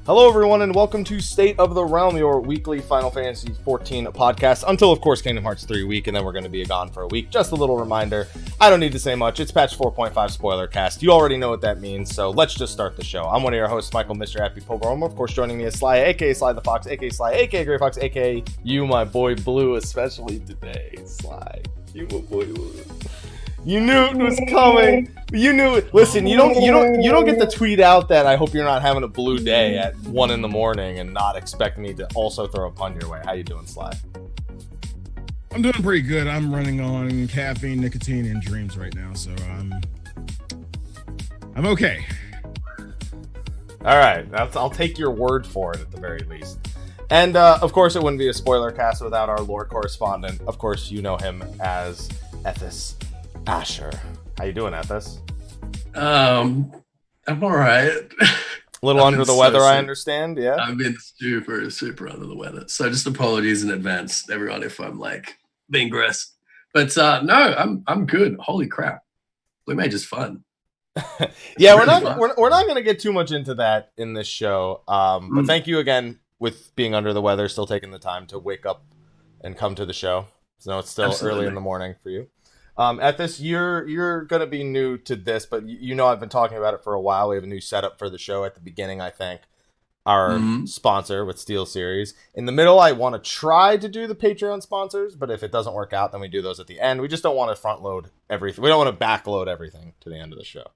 Hello everyone and welcome to State of the Realm, your weekly Final Fantasy XIV podcast, until of course Kingdom Hearts 3 week, and then we're going to be gone for a week. Just a little reminder, I don't need to say much, it's patch 4.5 Spoilercast. You already know what that means, so let's just start the show. I'm one of your hosts, Michael, Mr. Happy Pogorum. Of course, joining me is Slyh, aka Slythefox, aka Slyh, aka Greyfox, aka you, my boy Blue, especially today. Slyh, you my boy Blue. You knew it was coming. You knew it. Listen, you don't get to tweet out that I hope you're not having a blue day at 1 a.m. and not expect me to also throw a pun your way. How you doing, Slyh? I'm doing pretty good. I'm running on caffeine, nicotine, and dreams right now, so I'm okay. All right, I'll take your word for it at the very least. And of course, it wouldn't be a spoiler cast without our lore correspondent. Of course, you know him as Ethys. Asher. How you doing, Ethys? I'm all right. A little under the weather, I understand, yeah? I've been super under the weather. So just apologies in advance, everyone, if I'm like being gross. But no, I'm good. Holy crap. Blue Mage is fun. Yeah, we're not gonna get too much into that in this show. But thank you again with being under the weather, still taking the time to wake up and come to the show. So it's still early in the morning for you. Ethys, you're going to be new to this, but you know I've been talking about it for a while. We have a new setup for the show at the beginning, I think. Our sponsor with Steel Series. In the middle, I want to try to do the Patreon sponsors, but if it doesn't work out, then we do those at the end. We just don't want to front load everything. We don't want to backload everything to the end of the show.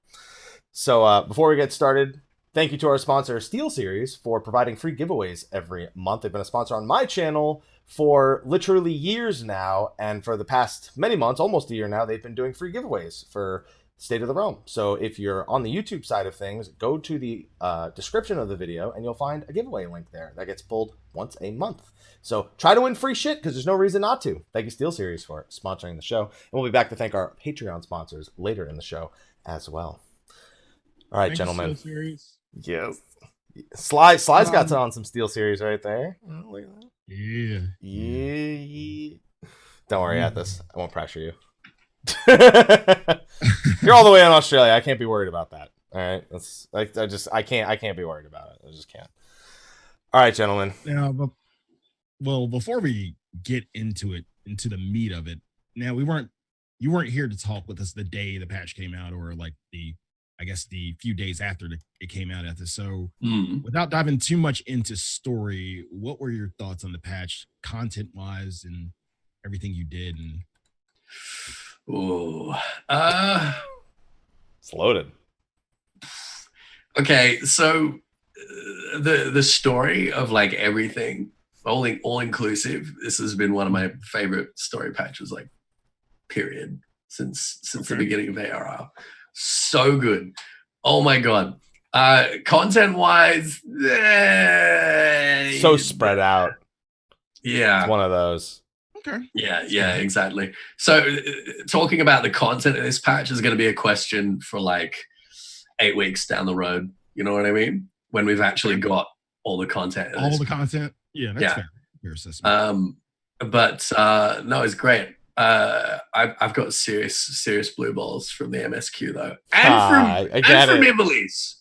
So before we get started, thank you to our sponsor, Steel Series, for providing free giveaways every month. They've been a sponsor on my channel for literally years now, and for the past many months, almost a year now, they've been doing free giveaways for State of the Realm. So if you're on the YouTube side of things, go to the description of the video and you'll find a giveaway link there that gets pulled once a month. So try to win free shit because there's no reason not to. Thank you, Steel Series, for sponsoring the show. And we'll be back to thank our Patreon sponsors later in the show as well. All right, gentlemen. Steel Series. Yes. Sly's got on some Steel Series right there. Oh, look at that. Yeah. Don't worry, Ethys. I won't pressure you. You're all the way in Australia. I can't be worried about that. All right. That's like I can't be worried about it. I just can't. All right, gentlemen. Now, before we get into the meat of it, now you weren't here to talk with us the day the patch came out, or like the few days after it came out at this. So without diving too much into story, what were your thoughts on the patch content wise and everything you did? And it's loaded. Okay, so the story of like everything, all inclusive, this has been one of my favorite story patches, like period, since the beginning of ARR. So good. Oh my god. Content wise, so spread out. Yeah. It's one of those. okay. Yeah, exactly. So talking about the content of this patch is going to be a question for like 8 weeks down the road. You know what I mean? When we've actually got all the content. All the content? Yeah, that's fair assessment. But no, it's great. I've got serious blue balls from the MSQ though, and from Ivalice,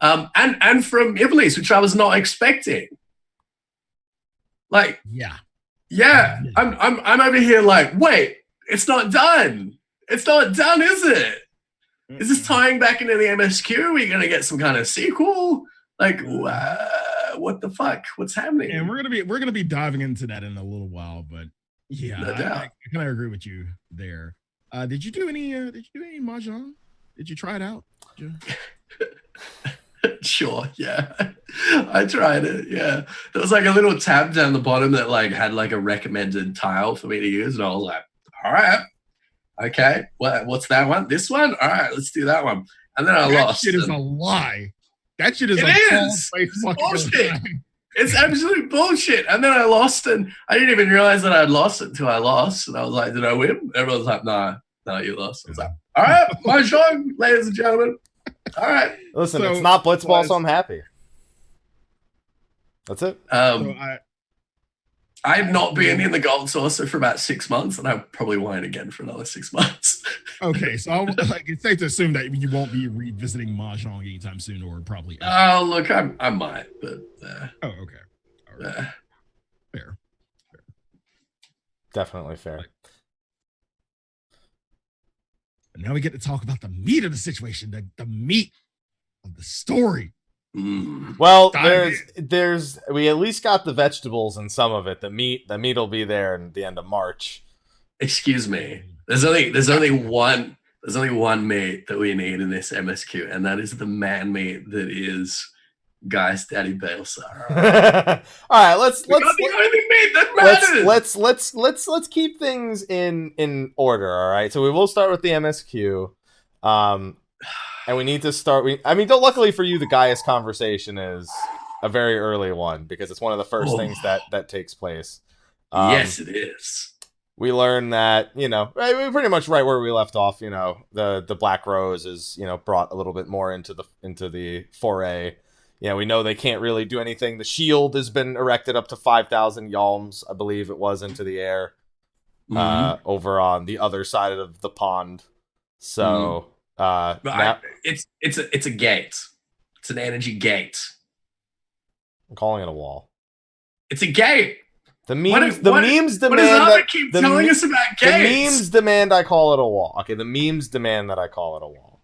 and from Ivalice, which I was not expecting. Like, yeah, I'm over here like, wait, it's not done. It's not done, is it? Is this tying back into the MSQ? Are we gonna get some kind of sequel? Like, what the fuck? What's happening? And we're gonna be diving into that in a little while, but yeah, no doubt. I kind of agree with you there. Did you do any mahjong? Did you try it out? Sure, yeah. I tried it, yeah. There was like a little tab down the bottom that like had like a recommended tile for me to use, and I was like, all right, okay, what's that one? This one? All right, let's do that one. And then I lost. That shit is a lie. That shit is It's bullshit. It's absolute bullshit. And then I lost, and I didn't even realize that I'd lost until I lost. And I was like, did I win? Everyone was like, no, you lost. I was like, all right, mahjong, ladies and gentlemen. All right. Listen, it's not Blitzball, so I'm happy. That's it. So I've not been in the Gold Saucer for about 6 months, and I probably won't again for another 6 months. Okay, so it's safe to assume that you won't be revisiting Mahjong anytime soon, or probably. Oh, look, I might, but. Oh, okay. All right. Fair. Definitely fair. And now we get to talk about the meat of the situation, the meat of the story. Well, there's we at least got the vegetables and some of it. The meat will be there in the end of March. Excuse me. There's only one meat that we need in this MSQ, and that is the man meat that is Guy's Daddy Valefar. All right, let's the only meat that matters. Let's keep things in order. All right, so we will start with the MSQ. And we need to start. Luckily for you, the Gaius conversation is a very early one because it's one of the first things that takes place. Yes, it is. We learn that we're pretty much right where we left off. The Black Rose is brought a little bit more into the foray. Yeah, we know they can't really do anything. The shield has been erected up to 5,000 yalms, I believe it was, into the air, over on the other side of the pond. So. It's a gate. It's an energy gate. I'm calling it a wall. It's a gate. The memes demand what does Albert keep telling us about gates? The memes demand I call it a wall. Okay, the memes demand that I call it a wall.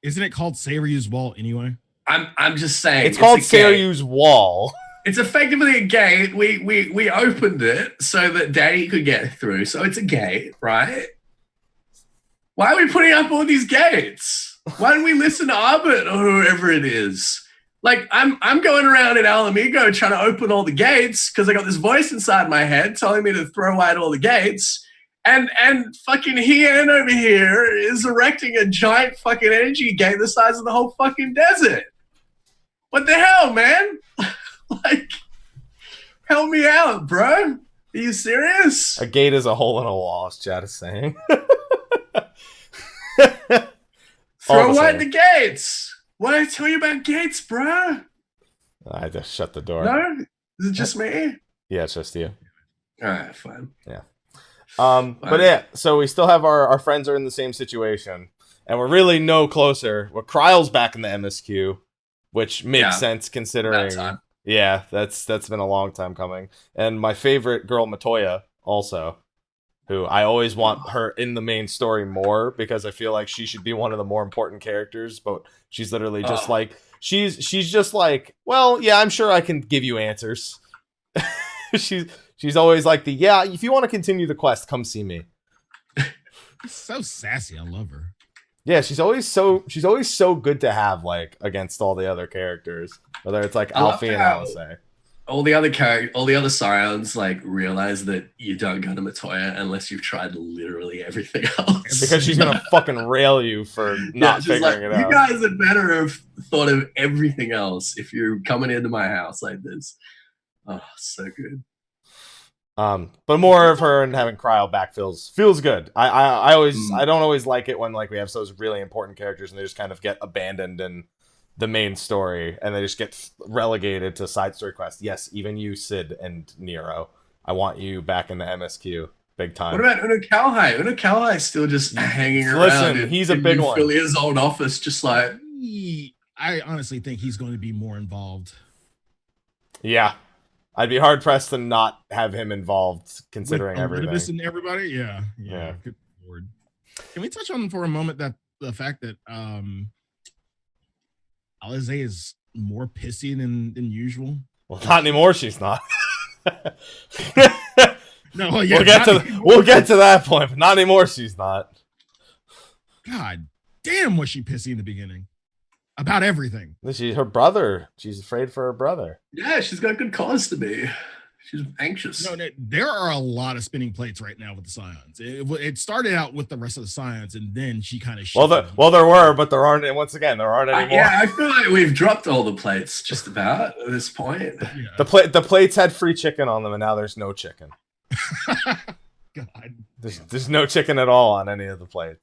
Isn't it called Seiryu's Wall anyway? I'm just saying. It's called Seiryu's Wall. It's effectively a gate. We opened it so that Daddy could get through. So it's a gate, right? Why are we putting up all these gates? Why don't we listen to Albert or whoever it is? Like, I'm going around in Alamigo trying to open all the gates because I got this voice inside my head telling me to throw wide all the gates. And fucking Hien over here is erecting a giant fucking energy gate the size of the whole fucking desert. What the hell, man? Like, help me out, bro. Are you serious? A gate is a hole in a wall, as Chad is saying. Throw wide the gates. What did I tell you about gates, bro? I just shut the door. No? Is it just me? Yeah, it's just you. All right, fine. Yeah. But yeah, so we still have our friends are in the same situation, and we're really no closer. Well, Kryle's back in the MSQ, which makes sense considering. Yeah, that's been a long time coming. And my favorite girl, Matoya, also, who I always want her in the main story more because I feel like she should be one of the more important characters, but she's literally just like she's just like, well, yeah, I'm sure I can give you answers. She's always like if you want to continue the quest, come see me. So sassy, I love her. Yeah, she's always so good to have like against all the other characters, whether it's like Alfie and Alice. All the other Scions like realize that you don't go to Matoya unless you've tried literally everything else. Because she's gonna fucking rail you for not figuring it out. You guys had better have thought of everything else if you're coming into my house like this. Oh, so good. But more of her and having Kryle back feels good. I don't always like it when like we have those really important characters and they just kind of get abandoned in the main story and they just get relegated to side story quests. Yes, even you, Sid and Nero. I want you back in the MSQ big time. What about Uno Calhai? Uno Calhai is still just hanging around. Listen, he's a big one. His own office, just like. I honestly think he's going to be more involved. Yeah. I'd be hard pressed to not have him involved, considering everything. And everybody, yeah. Good lord. Can we touch on for a moment that the fact that Alize is more pissy than usual? Well, not anymore. She's not. No, well, yeah, we'll get to that point, but not anymore. She's not. God damn, was she pissy in the beginning about everything? She's her brother. She's afraid for her brother. Yeah, she's got good cause to be. She's anxious. No, there are a lot of spinning plates right now with the Scions. It started out with the rest of the Scions, and then she kind of well, there were, but there aren't. And once again, there aren't anymore. Yeah, I feel like we've dropped all the plates just about at this point. Yeah. The plates had free chicken on them, and now there's no chicken. God, there's no chicken at all on any of the plates.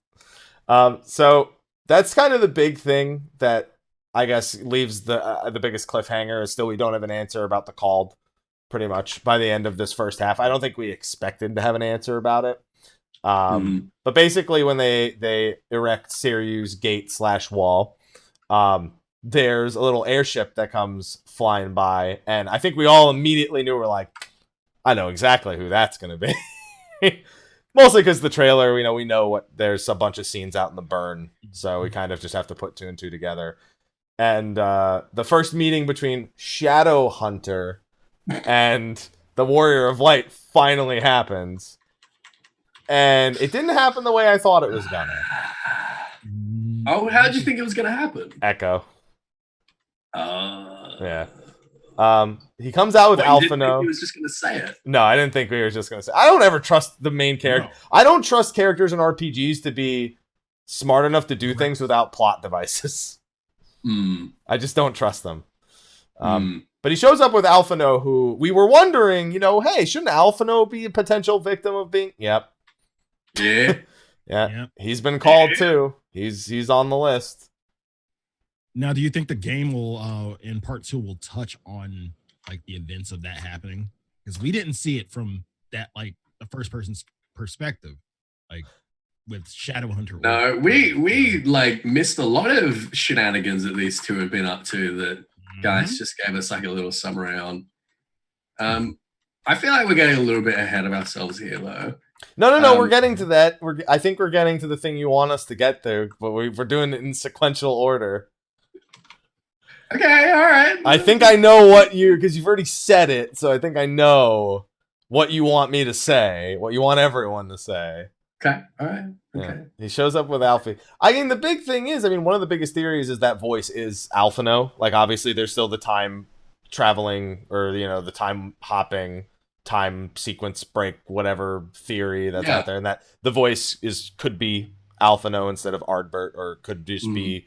So that's kind of the big thing that I guess leaves the biggest cliffhanger is still we don't have an answer about the called. pretty much by the end of this first half. I don't think we expected to have an answer about it. But basically, when they erect Seryu's gate/wall, there's a little airship that comes flying by, and I think we all immediately knew, we're like, I know exactly who that's going to be. Mostly because the trailer, we know there's a bunch of scenes out in the burn, so we kind of just have to put 2 and 2 together. And the first meeting between Shadowhunter and the Warrior of Light finally happens. And it didn't happen the way I thought it was gonna. Oh, how did you think it was gonna happen? Echo. Yeah. He comes out with Alphino. He was just gonna say it. No, I didn't think we were just gonna say. I don't ever trust the main character. No. I don't trust characters in RPGs to be smart enough to do things without plot devices. I just don't trust them. But he shows up with Alphino, who we were wondering, hey, shouldn't Alphino be a potential victim of being? Yep. Yeah. Yeah. He's been called too. He's on the list. Now, do you think the game will, in part 2, will touch on like the events of that happening? Because we didn't see it from that, like, the first person's perspective, like with Shadowhunter. No, we like missed a lot of shenanigans that these two have been up to that guys just gave us like a little summary on. I feel like we're getting a little bit ahead of ourselves here, though. No, we're getting to that. I think we're getting to the thing you want us to get there, but we're doing it in sequential order. Okay, all right. I think I know because you've already said it, so I think I know what you want me to say, what you want everyone to say. Okay, all right. Okay. Yeah. He shows up with Alfie. I mean, the big thing is, one of the biggest theories is that voice is Alphino. Like, obviously, there's still the time traveling, or, the time hopping, time sequence break, whatever theory that's out there, and that the voice could be Alphino instead of Ardbert, or could just be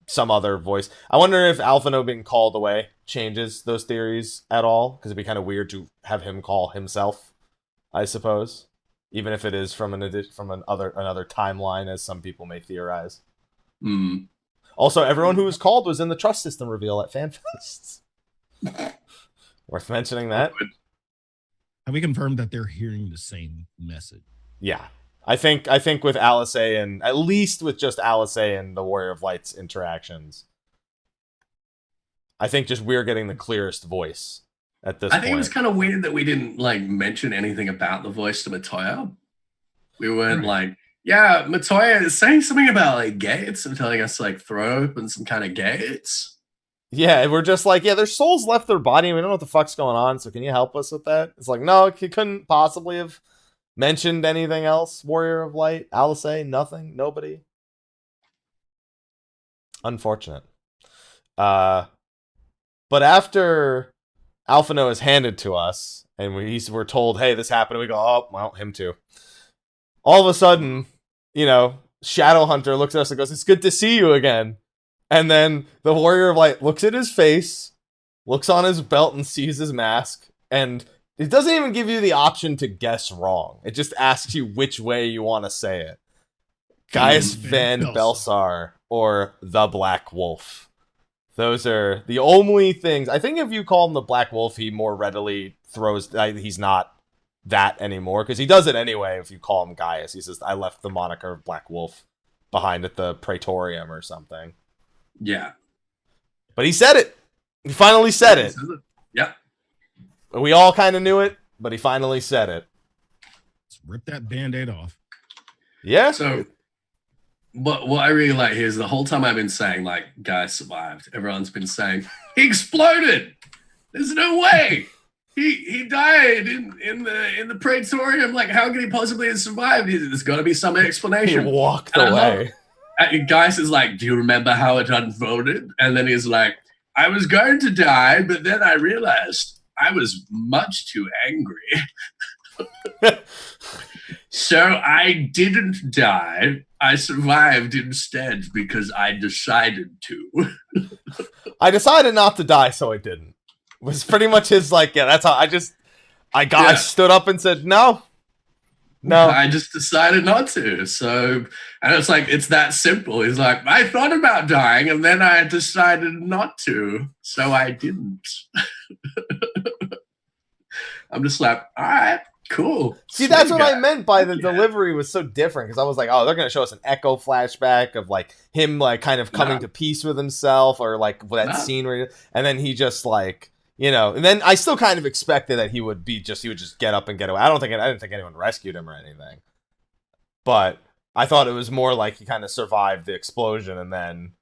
some other voice. I wonder if Alphino being called away changes those theories at all, because it'd be kind of weird to have him call himself, I suppose, even if it is from another timeline, as some people may theorize. Also, everyone who was called was in the trust system reveal at FanFest. Worth mentioning that. Have we confirmed that they're hearing the same message? Yeah. I think with Alisei, and at least with just Alisei and the Warrior of Light's interactions, I think just we're getting the clearest voice at this point. I think it was kind of weird that we didn't mention anything about the voice to Matoya. We weren't Matoya is saying something about gates and telling us to throw open some kind of gates. Yeah, we're just their souls left their body and we don't know what the fuck's going on, so can you help us with that? It's no, he couldn't possibly have mentioned anything else. Warrior of Light, Alisei, nothing, nobody. Unfortunate. But after Alphino is handed to us and we're told, hey, this happened, and we go, oh, well, him too. All of a sudden, Shadowhunter looks at us and goes, it's good to see you again. And then the Warrior of Light looks at his face, looks on his belt and sees his mask, and it doesn't even give you the option to guess wrong. It just asks you which way you want to say it. Gaius Van Belsar or the Black Wolf. Those are the only things. I think if you call him the Black Wolf, he more readily throws. He's not that anymore, because he does it anyway if you call him Gaius. He says, I left the moniker of Black Wolf behind at the Praetorium or something. Yeah. But he said it. He finally said it. Yeah. We all kind of knew it, but he finally said it. Let's rip that Band-Aid off. Yeah. So, but what I really like here is the whole time I've been saying, Guy survived. Everyone's been saying, he exploded. There's no way. He died in the Praetorium. How could he possibly have survived? There's got to be some explanation. He walked away. Gaius is do you remember how it unfolded? And then he's I was going to die, but then I realized I was much too angry. So I didn't die. I survived instead because I decided to. I decided not to die, so I didn't. Was pretty much his that's how I stood up and said, no. I just decided not to. So, and it's it's that simple. He's I thought about dying and then I decided not to. So I didn't. I'm just like, all right, cool. See, that's what I meant by the delivery was so different, because I was like, oh, they're going to show us an Echo flashback of like him like kind of coming to peace with himself, or like that scene where, and then he just like, you know, and then I still kind of expected that he would just get up and get away. I didn't think anyone rescued him or anything, but I thought it was more like he kind of survived the explosion and then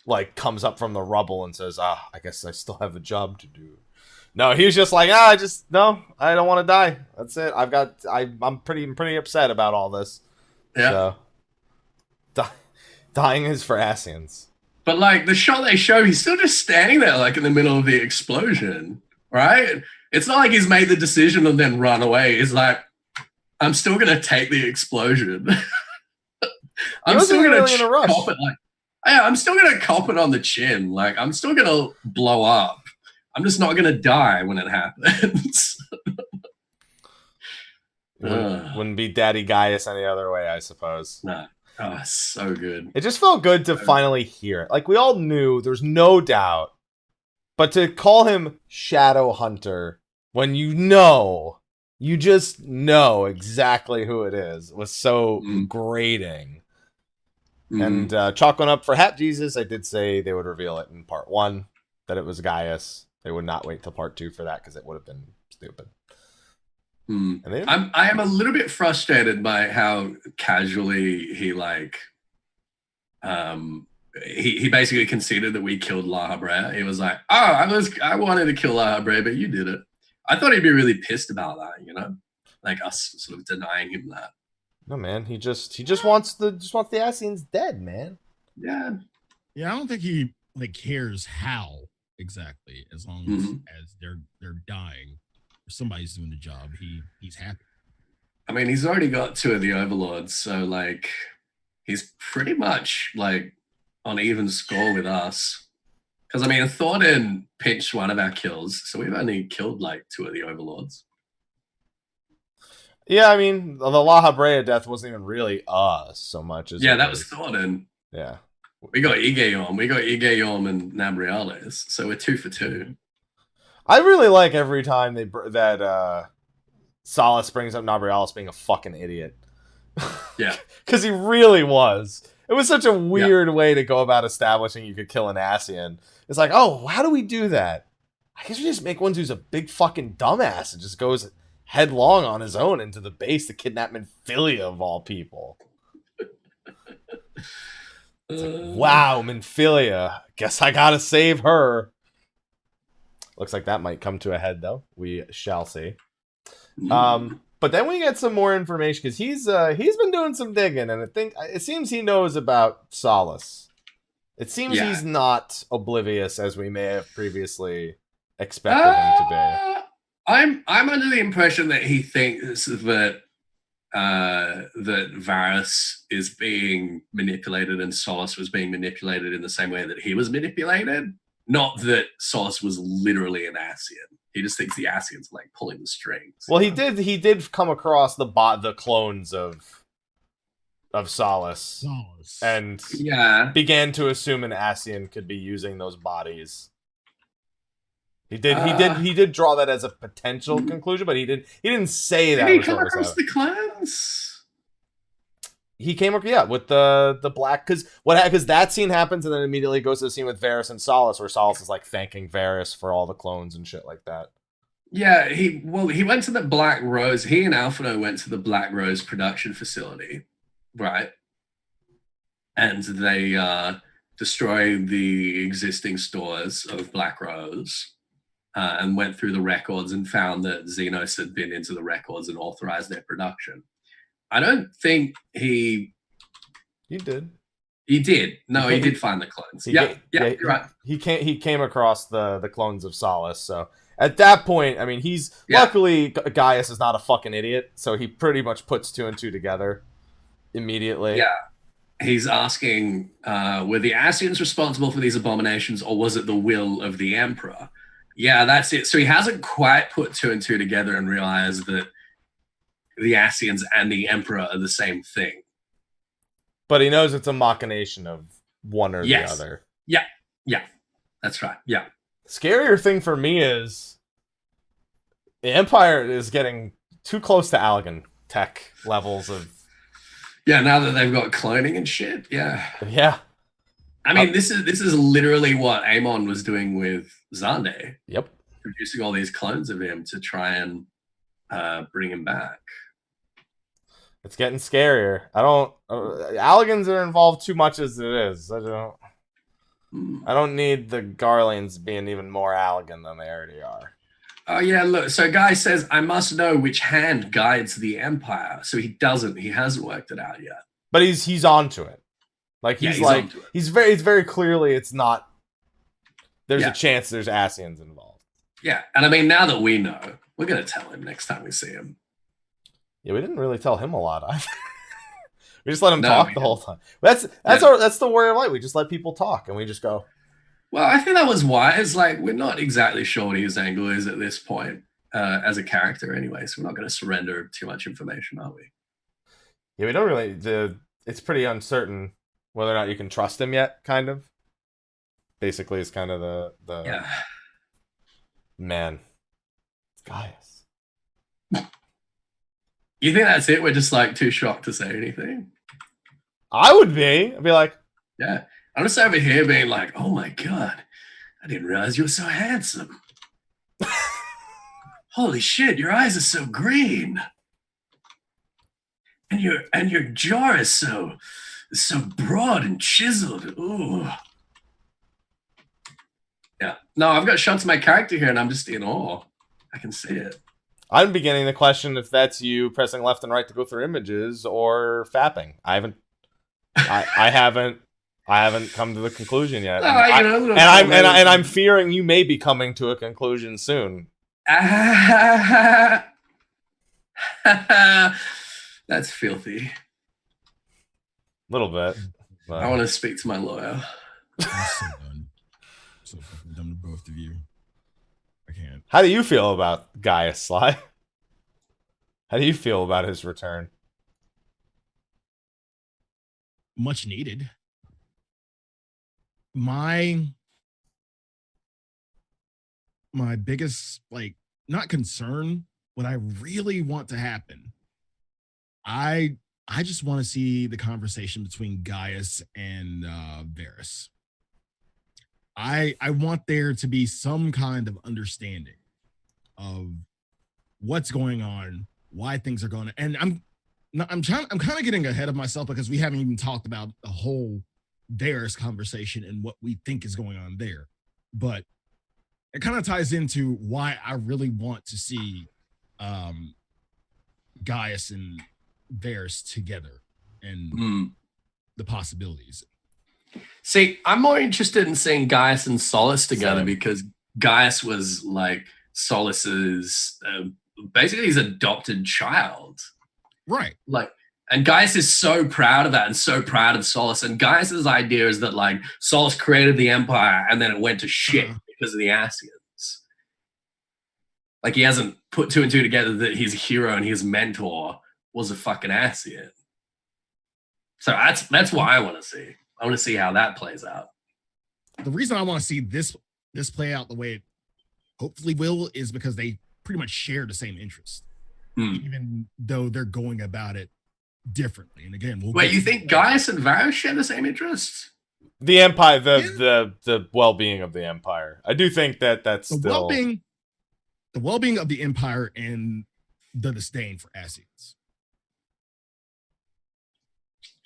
like comes up from the rubble and says, I guess I still have a job to do. No, he was just like, I don't want to die. That's it. I'm pretty upset about all this. Yeah. So, dying is for Asians. But like the shot they show, he's still just standing there, like in the middle of the explosion, right? It's not like he's made the decision and then run away. He's like, I'm still gonna take the explosion. I'm still gonna cop it. Like, I'm still gonna cop it on the chin. Like, I'm still gonna blow up. I'm just not gonna die when it happens. Wouldn't be Daddy Gaius any other way, I suppose. No. Oh, so good. It just felt good to finally hear it. Like, we all knew, there's no doubt. But to call him Shadow Hunter when you just know exactly who it is, was so grating. And chalking up for Hat Jesus, I did say they would reveal it in part 1, that it was Gaius. They would not wait till part 2 for that, because it would have been stupid. I am a little bit frustrated by how casually he like he basically conceded that we killed Lahabrea. He was like, I wanted to kill Lahabrea, but you did it. I thought he'd be really pissed about that, you know, like us sort of denying him that. No, man, he just wants the Asians dead, man. Yeah, I don't think he like cares how exactly, as long as they're dying. Somebody's doing the job. He's happy. I mean, he's already got 2 of the overlords, so like he's pretty much like on even score with us. Because I mean, Thornton pinched 1 of our kills, so we've only killed like 2 of the overlords. Yeah, I mean, the Lahabrea death wasn't even really us so much as that was Thornton. Yeah, we got Igeom and Nabriales, so we're 2 for 2. I really like every time that Solace brings up Nabriales being a fucking idiot. Yeah. Because he really was. It was such a weird way to go about establishing you could kill an Asian. It's like, oh, how do we do that? I guess we just make one who's a big fucking dumbass and just goes headlong on his own into the base to kidnap Minfilia of all people. It's like, wow, Minfilia. Guess I gotta save her. Looks like that might come to a head, though. We shall see. But then we get some more information, because he's been doing some digging, and it seems he knows about Solace. It seems he's not oblivious as we may have previously expected him to be. I'm under the impression that he thinks that Varys is being manipulated and Solace was being manipulated in the same way that he was manipulated. Not that Solace was literally an Asian. He just thinks the Asians are like pulling the strings. Well, he did come across the clones of Solace. And began to assume an Asian could be using those bodies. He did draw that as a potential conclusion, but he didn't say that. Did he come across the clans? He came up, with the black, because that scene happens and then immediately goes to the scene with Varys and Solace, where Solace is like thanking Varys for all the clones and shit like that. Yeah, he went to the Black Rose. He and Alphino went to the Black Rose production facility, right? And they destroyed the existing stores of Black Rose and went through the records and found that Xenos had been into the records and authorized their production. I don't think he did. He did. No, he did find the clones. Yeah, you're right. He came across the clones of Solace. So at that point, I mean, luckily Gaius is not a fucking idiot, so he pretty much puts 2 and 2 together immediately. Yeah. He's asking, were the Asians responsible for these abominations, or was it the will of the Emperor? Yeah, that's it. So he hasn't quite put 2 and 2 together and realized that the Asians and the Emperor are the same thing. But he knows it's a machination of one or the other. Yeah, that's right. Yeah. Scarier thing for me is The Empire is getting too close to Allegan tech levels of. Yeah, now that they've got cloning and shit. Yeah. Yeah. I mean, this is literally what Amon was doing with Xande. Yep. Producing all these clones of him to try and bring him back. It's getting scarier. I don't. Allegans are involved too much as it is. I don't need the Garleans being even more Allegan than they already are. Oh yeah, look. So Guy says, "I must know which hand guides the Empire." So he doesn't. He hasn't worked it out yet. But he's onto it. Like he's very clearly it's not. There's a chance there's Ascians involved. Yeah, and I mean now that we know, we're gonna tell him next time we see him. Yeah, we didn't really tell him a lot either. We just let him talk the whole time. That's the worry of light. We just let people talk and we just go. Well, I think that was wise. Like, we're not exactly sure what his angle is at this point as a character anyway, so we're not going to surrender too much information, are we? Yeah, we don't really. It's pretty uncertain whether or not you can trust him yet, kind of. Basically, it's kind of the yeah. Man, it's Gaius. You think that's it? We're just like too shocked to say anything? I would be. I'd be like, yeah. I'm just over here being like, oh my God, I didn't realize you were so handsome. Holy shit, your eyes are so green. And your jaw is so broad and chiseled. Ooh. Yeah. No, I've got shots of my character here and I'm just in awe. I can see it. I'm beginning to question if that's you pressing left and right to go through images or fapping. I haven't come to the conclusion yet. I'm fearing you may be coming to a conclusion soon. That's filthy. A little bit. But... I want to speak to my lawyer. I'm so done. So fucking done with both of you. I can't. How do you feel about Gaius, Sly? How do you feel about his return? Much needed. My biggest, like, not concern, what I really want to happen, I just want to see the conversation between Gaius and Varys. I want there to be some kind of understanding of what's going on, why things are going on. And I'm kind of getting ahead of myself because we haven't even talked about the whole Varys conversation and what we think is going on there. But it kind of ties into why I really want to see Gaius and Varys together and the possibilities. See, I'm more interested in seeing Gaius and Solis together because Gaius was like Solis's basically his adopted child. Right. Like, and Gaius is so proud of that and so proud of Solis. And Gaius's idea is that like Solis created the Empire and then it went to shit because of the Ascians. Like he hasn't put two and two together that his hero and his mentor was a fucking Ascian. So that's what I want to see. I want to see how that plays out. The reason I want to see this play out the way it hopefully will is because they pretty much share the same interest, even though they're going about it differently. And again, you think Gaius and Varys share the same interests? The Empire, the well-being of the Empire. I do think that's the still well-being of the Empire and the disdain for Ascians.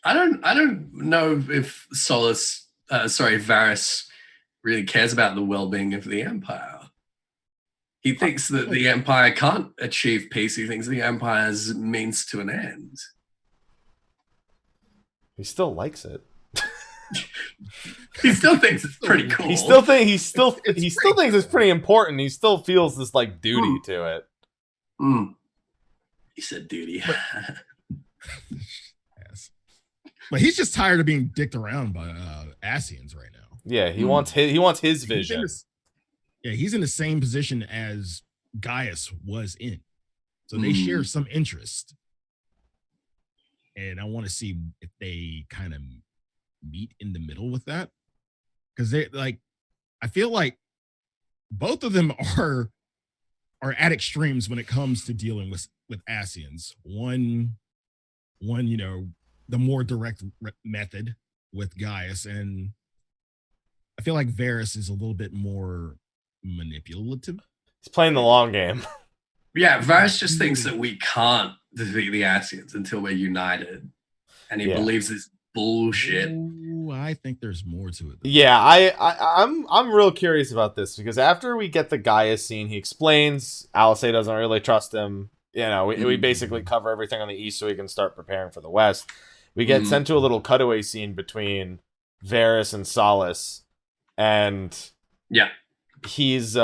I don't know if Varys really cares about the well-being of the Empire. He thinks that the Empire can't achieve peace. He thinks the Empire's means to an end. He still likes it. He still thinks it's pretty cool. He still thinks it's pretty important. He still feels this like duty to it. He said duty. Yes. But he's just tired of being dicked around by Ascians right now. Yeah, he wants his vision. He's in the same position as Gaius was in. So they share some interest. And I want to see if they kind of meet in the middle with that. Because they I feel like both of them are are at extremes when it comes to dealing with Ascians. One, the more direct method with Gaius, and I feel like Varys is a little bit more manipulative. He's playing the long game. Yeah, Varys just thinks that we can't defeat the Ascians until we're united, and he believes this bullshit. Ooh, I think there's more to it. Yeah, I'm real curious about this because after we get the Gaius scene, he explains Alisei doesn't really trust him. We basically cover everything on the east so he can start preparing for the west. We get sent to a little cutaway scene between Varys and Solis, and he's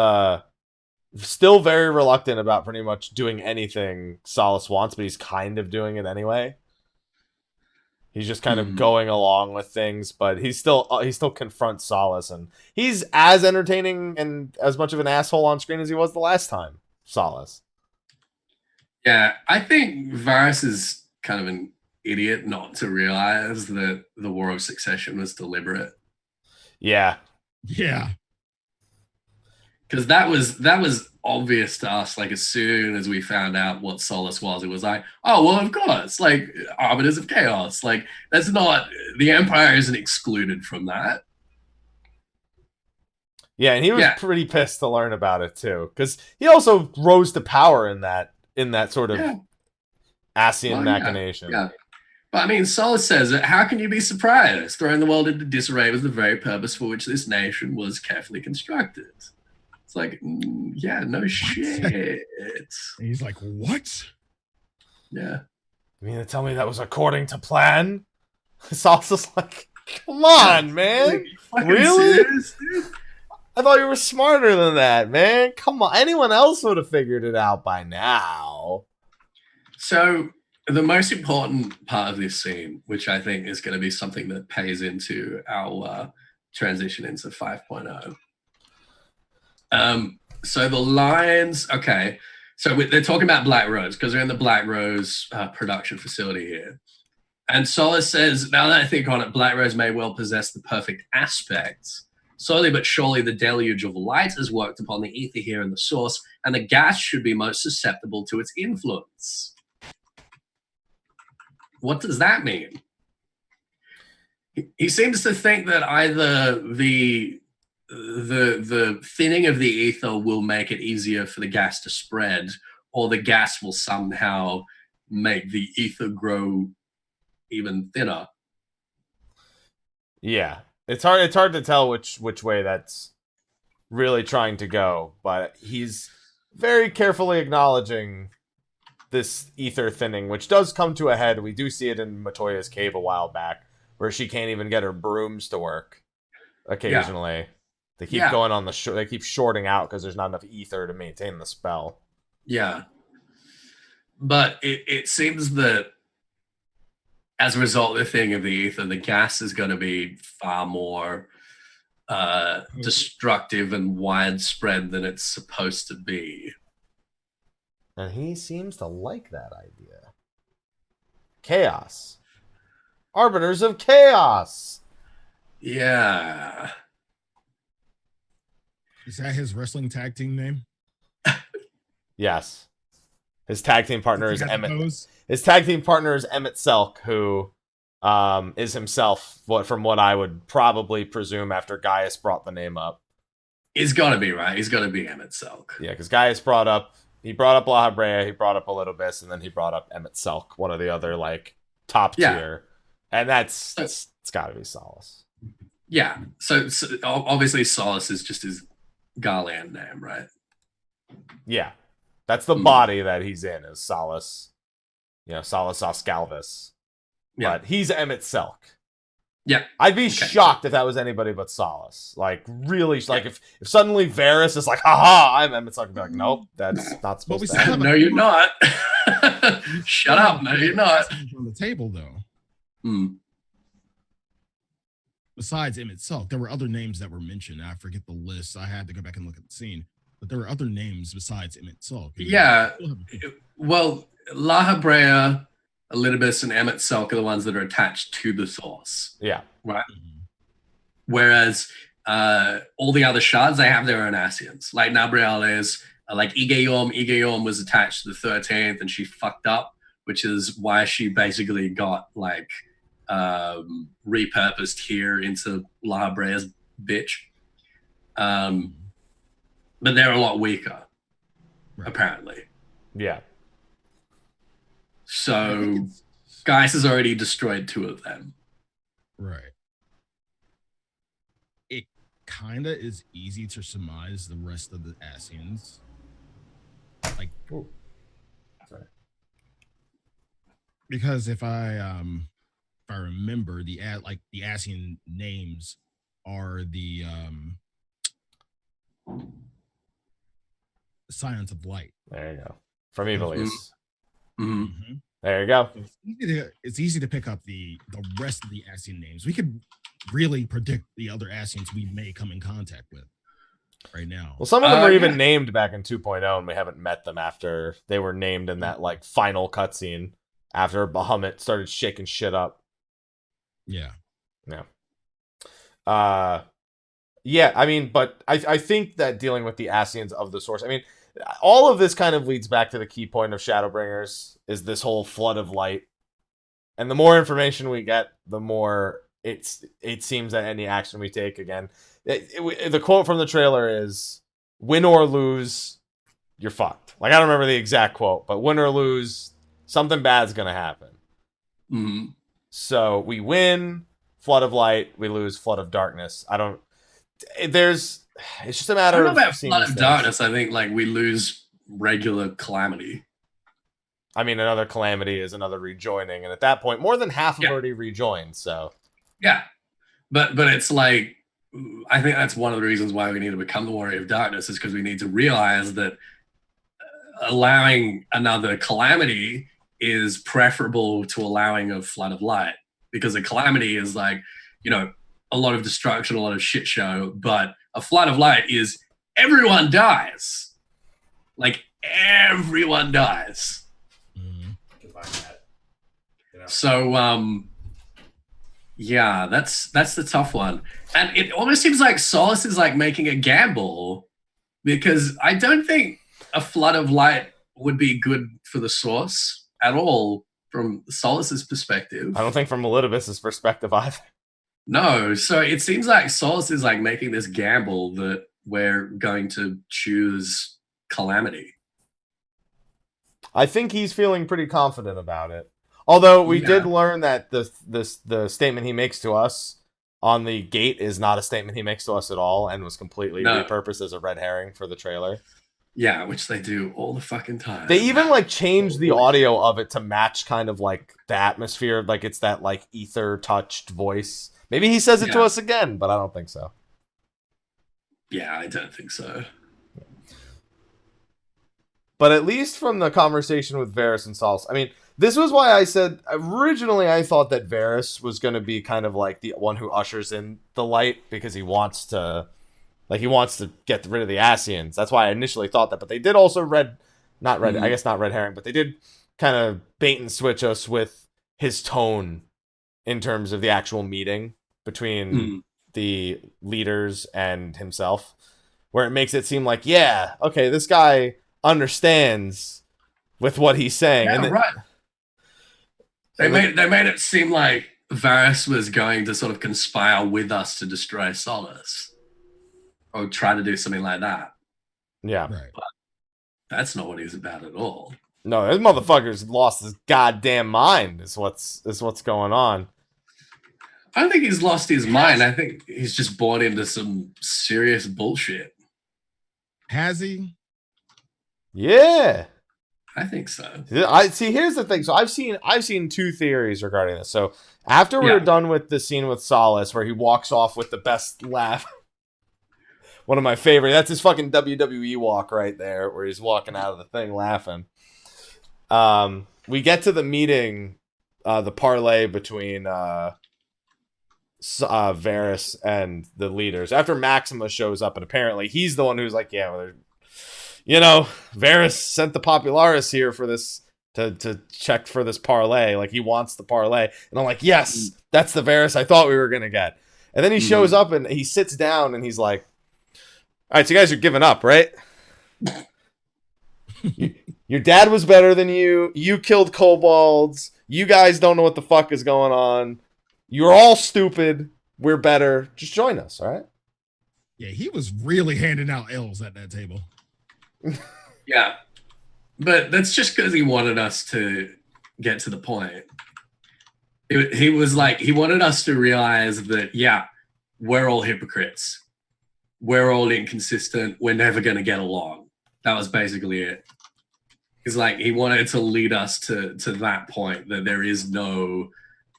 still very reluctant about pretty much doing anything Solis wants, but he's kind of doing it anyway. He's just kind of going along with things, but he still confronts Solis, and he's as entertaining and as much of an asshole on screen as he was the last time. Solis. Yeah, I think Varys is kind of an idiot not to realize that the War of Succession was deliberate. Yeah. Yeah. Because that was obvious to us, like, as soon as we found out what Solis was, it was like, oh, well, of course, like, Arbiters of Chaos. Like, that's not, the Empire isn't excluded from that. Yeah, and he was pretty pissed to learn about it, too. Because he also rose to power in that sort of Ascian machination. Yeah. But I mean, Solis says, how can you be surprised? Throwing the world into disarray was the very purpose for which this nation was carefully constructed. It's like, no shit. He's like, what? Yeah. You mean to tell me that was according to plan? Solis is like, come on, man. Really? Serious, dude? I thought you were smarter than that, man. Come on. Anyone else would have figured it out by now. So the most important part of this scene, which I think is going to be something that pays into our transition into 5.0. So the lines, okay. So they're talking about Black Rose because they're in the Black Rose production facility here. And Solis says, now that I think on it, Black Rose may well possess the perfect aspects. Slowly but surely, the deluge of light has worked upon the ether here in the source, and the gas should be most susceptible to its influence. What does that mean? He seems to think that either the thinning of the ether will make it easier for the gas to spread, or the gas will somehow make the ether grow even thinner. Yeah. It's hard to tell which way that's really trying to go, but he's very carefully acknowledging this ether thinning, which does come to a head. We do see it in Matoya's cave a while back, where she can't even get her brooms to work occasionally. Yeah. They keep going on they keep shorting out because there's not enough ether to maintain the spell. Yeah. But it seems that as a result of the thing of the ether, the gas is going to be far more destructive and widespread than it's supposed to be. And he seems to like that idea. Chaos. Arbiters of Chaos. Yeah. Is that his wrestling tag team name? Yes. His tag team partner is Emmett. His tag team partner is Emmett Selk, who is himself, from what I would probably presume after Gaius brought the name up. He's got to be, right? He's got to be Emmett Selk. Yeah, because Gaius brought up La Habrea, he brought up Elidibus, and then he brought up Emmett Selk, one of the other, like, top tier. And it's got to be Solis. Yeah. So obviously Solis is just his Garland name, right? Yeah. That's the body that he's in, is Solis. Solis Oscalvis. Yeah. But he's Emmett Selk. Yeah. I'd be shocked if that was anybody but Solis. Like, really, like, if suddenly Varys is like, haha, I'm Emmett Selk, I'd be like, nope, that's not supposed to happen. No, you're not. Shut up. No, you're not. On the table, though. Besides Emmett Selk, there were other names that were mentioned. I forget the list. I had to go back and look at the scene. But there were other names besides Emmett Selk. Yeah. Well, La Habrea, Elidibus, and Emmett Selk are the ones that are attached to the source. Yeah. Right. Whereas all the other shards, they have their own Ascians. Like Nabriales, Like Igeyorm was attached to the 13th and she fucked up, which is why she basically got like repurposed here into La Brea's bitch. But they're a lot weaker, apparently. Yeah. So Geis has already destroyed 2 of them. Right. It kind of is easy to surmise the rest of the Asians. Like, sorry. Because if I remember, the Asian names are the Scions of Light. There you go. From Evilise. Mm-hmm. There you go. It's easy to pick up the rest of the Asian names. We could really predict the other Asians we may come in contact with right now. Well, some of them were even named back in 2.0, and we haven't met them after they were named in that like final cutscene after Bahamut started shaking shit up. Yeah. Yeah, I mean, but I think that dealing with the Asians of the source, I mean, all of this kind of leads back to the key point of Shadowbringers, is this whole flood of light. And the more information we get, the more it seems that any action we take, again, the quote from the trailer is, win or lose, you're fucked. Like, I don't remember the exact quote, but win or lose, something bad's going to happen. Mm-hmm. So we win, flood of light, we lose, flood of darkness. It's just a matter of about flood of darkness. I think like we lose regular calamity. I mean, another calamity is another rejoining, and at that point, more than half have already rejoined. So yeah, but it's like, I think that's one of the reasons why we need to become the Warrior of Darkness, is because we need to realize that allowing another calamity is preferable to allowing a flood of light, because a calamity is like, a lot of destruction, a lot of shit show, but a flood of light is everyone dies. Like, everyone dies. So, yeah, that's the tough one. And it almost seems like Solace is like making a gamble, because I don't think a flood of light would be good for the source at all from Solace's perspective. I don't think from Elidibus's perspective either. No, so it seems like Solace is like making this gamble that we're going to choose calamity. I think he's feeling pretty confident about it. Although we did learn that the statement he makes to us on the gate is not a statement he makes to us at all, and was completely repurposed as a red herring for the trailer. Yeah, which they do all the fucking time. They even like changed the audio of it to match kind of like the atmosphere, like it's that like ether touched voice. Maybe he says it to us again, but I don't think so. Yeah, I don't think so. But at least from the conversation with Varys and Solace, I mean, this was why I said originally I thought that Varys was going to be kind of like the one who ushers in the light, because he wants to get rid of the Asians. That's why I initially thought that. But they did also I guess not red herring, but they did kind of bait and switch us with his tone in terms of the actual meeting between the leaders and himself, where it makes it seem like, yeah, okay, this guy understands with what he's saying. Yeah, and right. They made it seem like Varys was going to sort of conspire with us to destroy Solace, or try to do something like that. Yeah, right. But that's not what he's about at all. No, this motherfucker's lost his goddamn mind. Is what's going on. I don't think he's lost his mind. I think he's just bought into some serious bullshit. Has he? Yeah, I think so. I see. Here's the thing. So I've seen 2 theories regarding this. So after we were done with the scene with Solace, where he walks off with the best laugh, one of my favorite. That's his fucking WWE walk right there, where he's walking out of the thing laughing. We get to the meeting, the parlay between Varys and the leaders after Maxima shows up, and apparently he's the one who's like, yeah, well, Varys sent the Popularis here for this to check for this parlay. Like, he wants the parlay, and I'm like, yes, that's the Varys I thought we were gonna get. And then he shows up and he sits down and he's like, all right, so you guys are giving up, right? Your dad was better than you. You killed kobolds. You guys don't know what the fuck is going on. You're all stupid. We're better. Just join us, all right? Yeah, he was really handing out L's at that table. Yeah. But that's just because he wanted us to get to the point. He was like, he wanted us to realize that, yeah, we're all hypocrites. We're all inconsistent. We're never going to get along. That was basically it. He's like, he wanted to lead us to that point, that there is no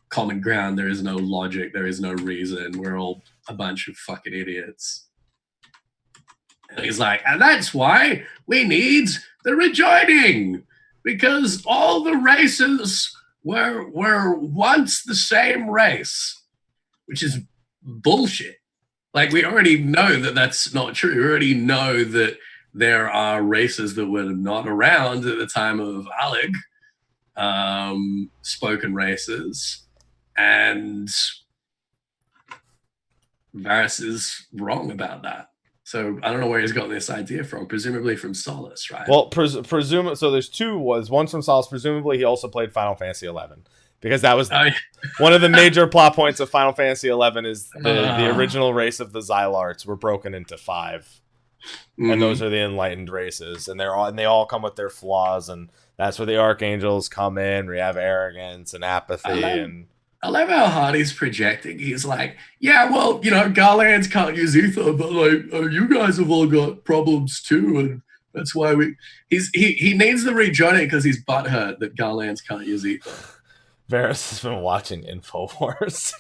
common ground, there is no logic, there is no reason. We're all a bunch of fucking idiots. And he's like, and that's why we need the rejoining, because all the races were once the same race, which is bullshit. Like, we already know that that's not true. We already know that there are races that were not around at the time of Alec, spoken races, and Varys is wrong about that. So I don't know where he's gotten this idea from. Presumably from Solace, right? Well, so there's two. One's from Solace. Presumably he also played Final Fantasy XI, because that was one of the major plot points of Final Fantasy XI is the original race of the Xylarts were broken into 5. And those are the enlightened races, and they all come with their flaws, and that's where the archangels come in. We have arrogance and apathy, I love how hard he's projecting. He's like, yeah, well, Garlands can't use ether, but like, you guys have all got problems too, and that's why he needs the rejoining because he's butthurt that Garlands can't use ether. Varys has been watching InfoWars.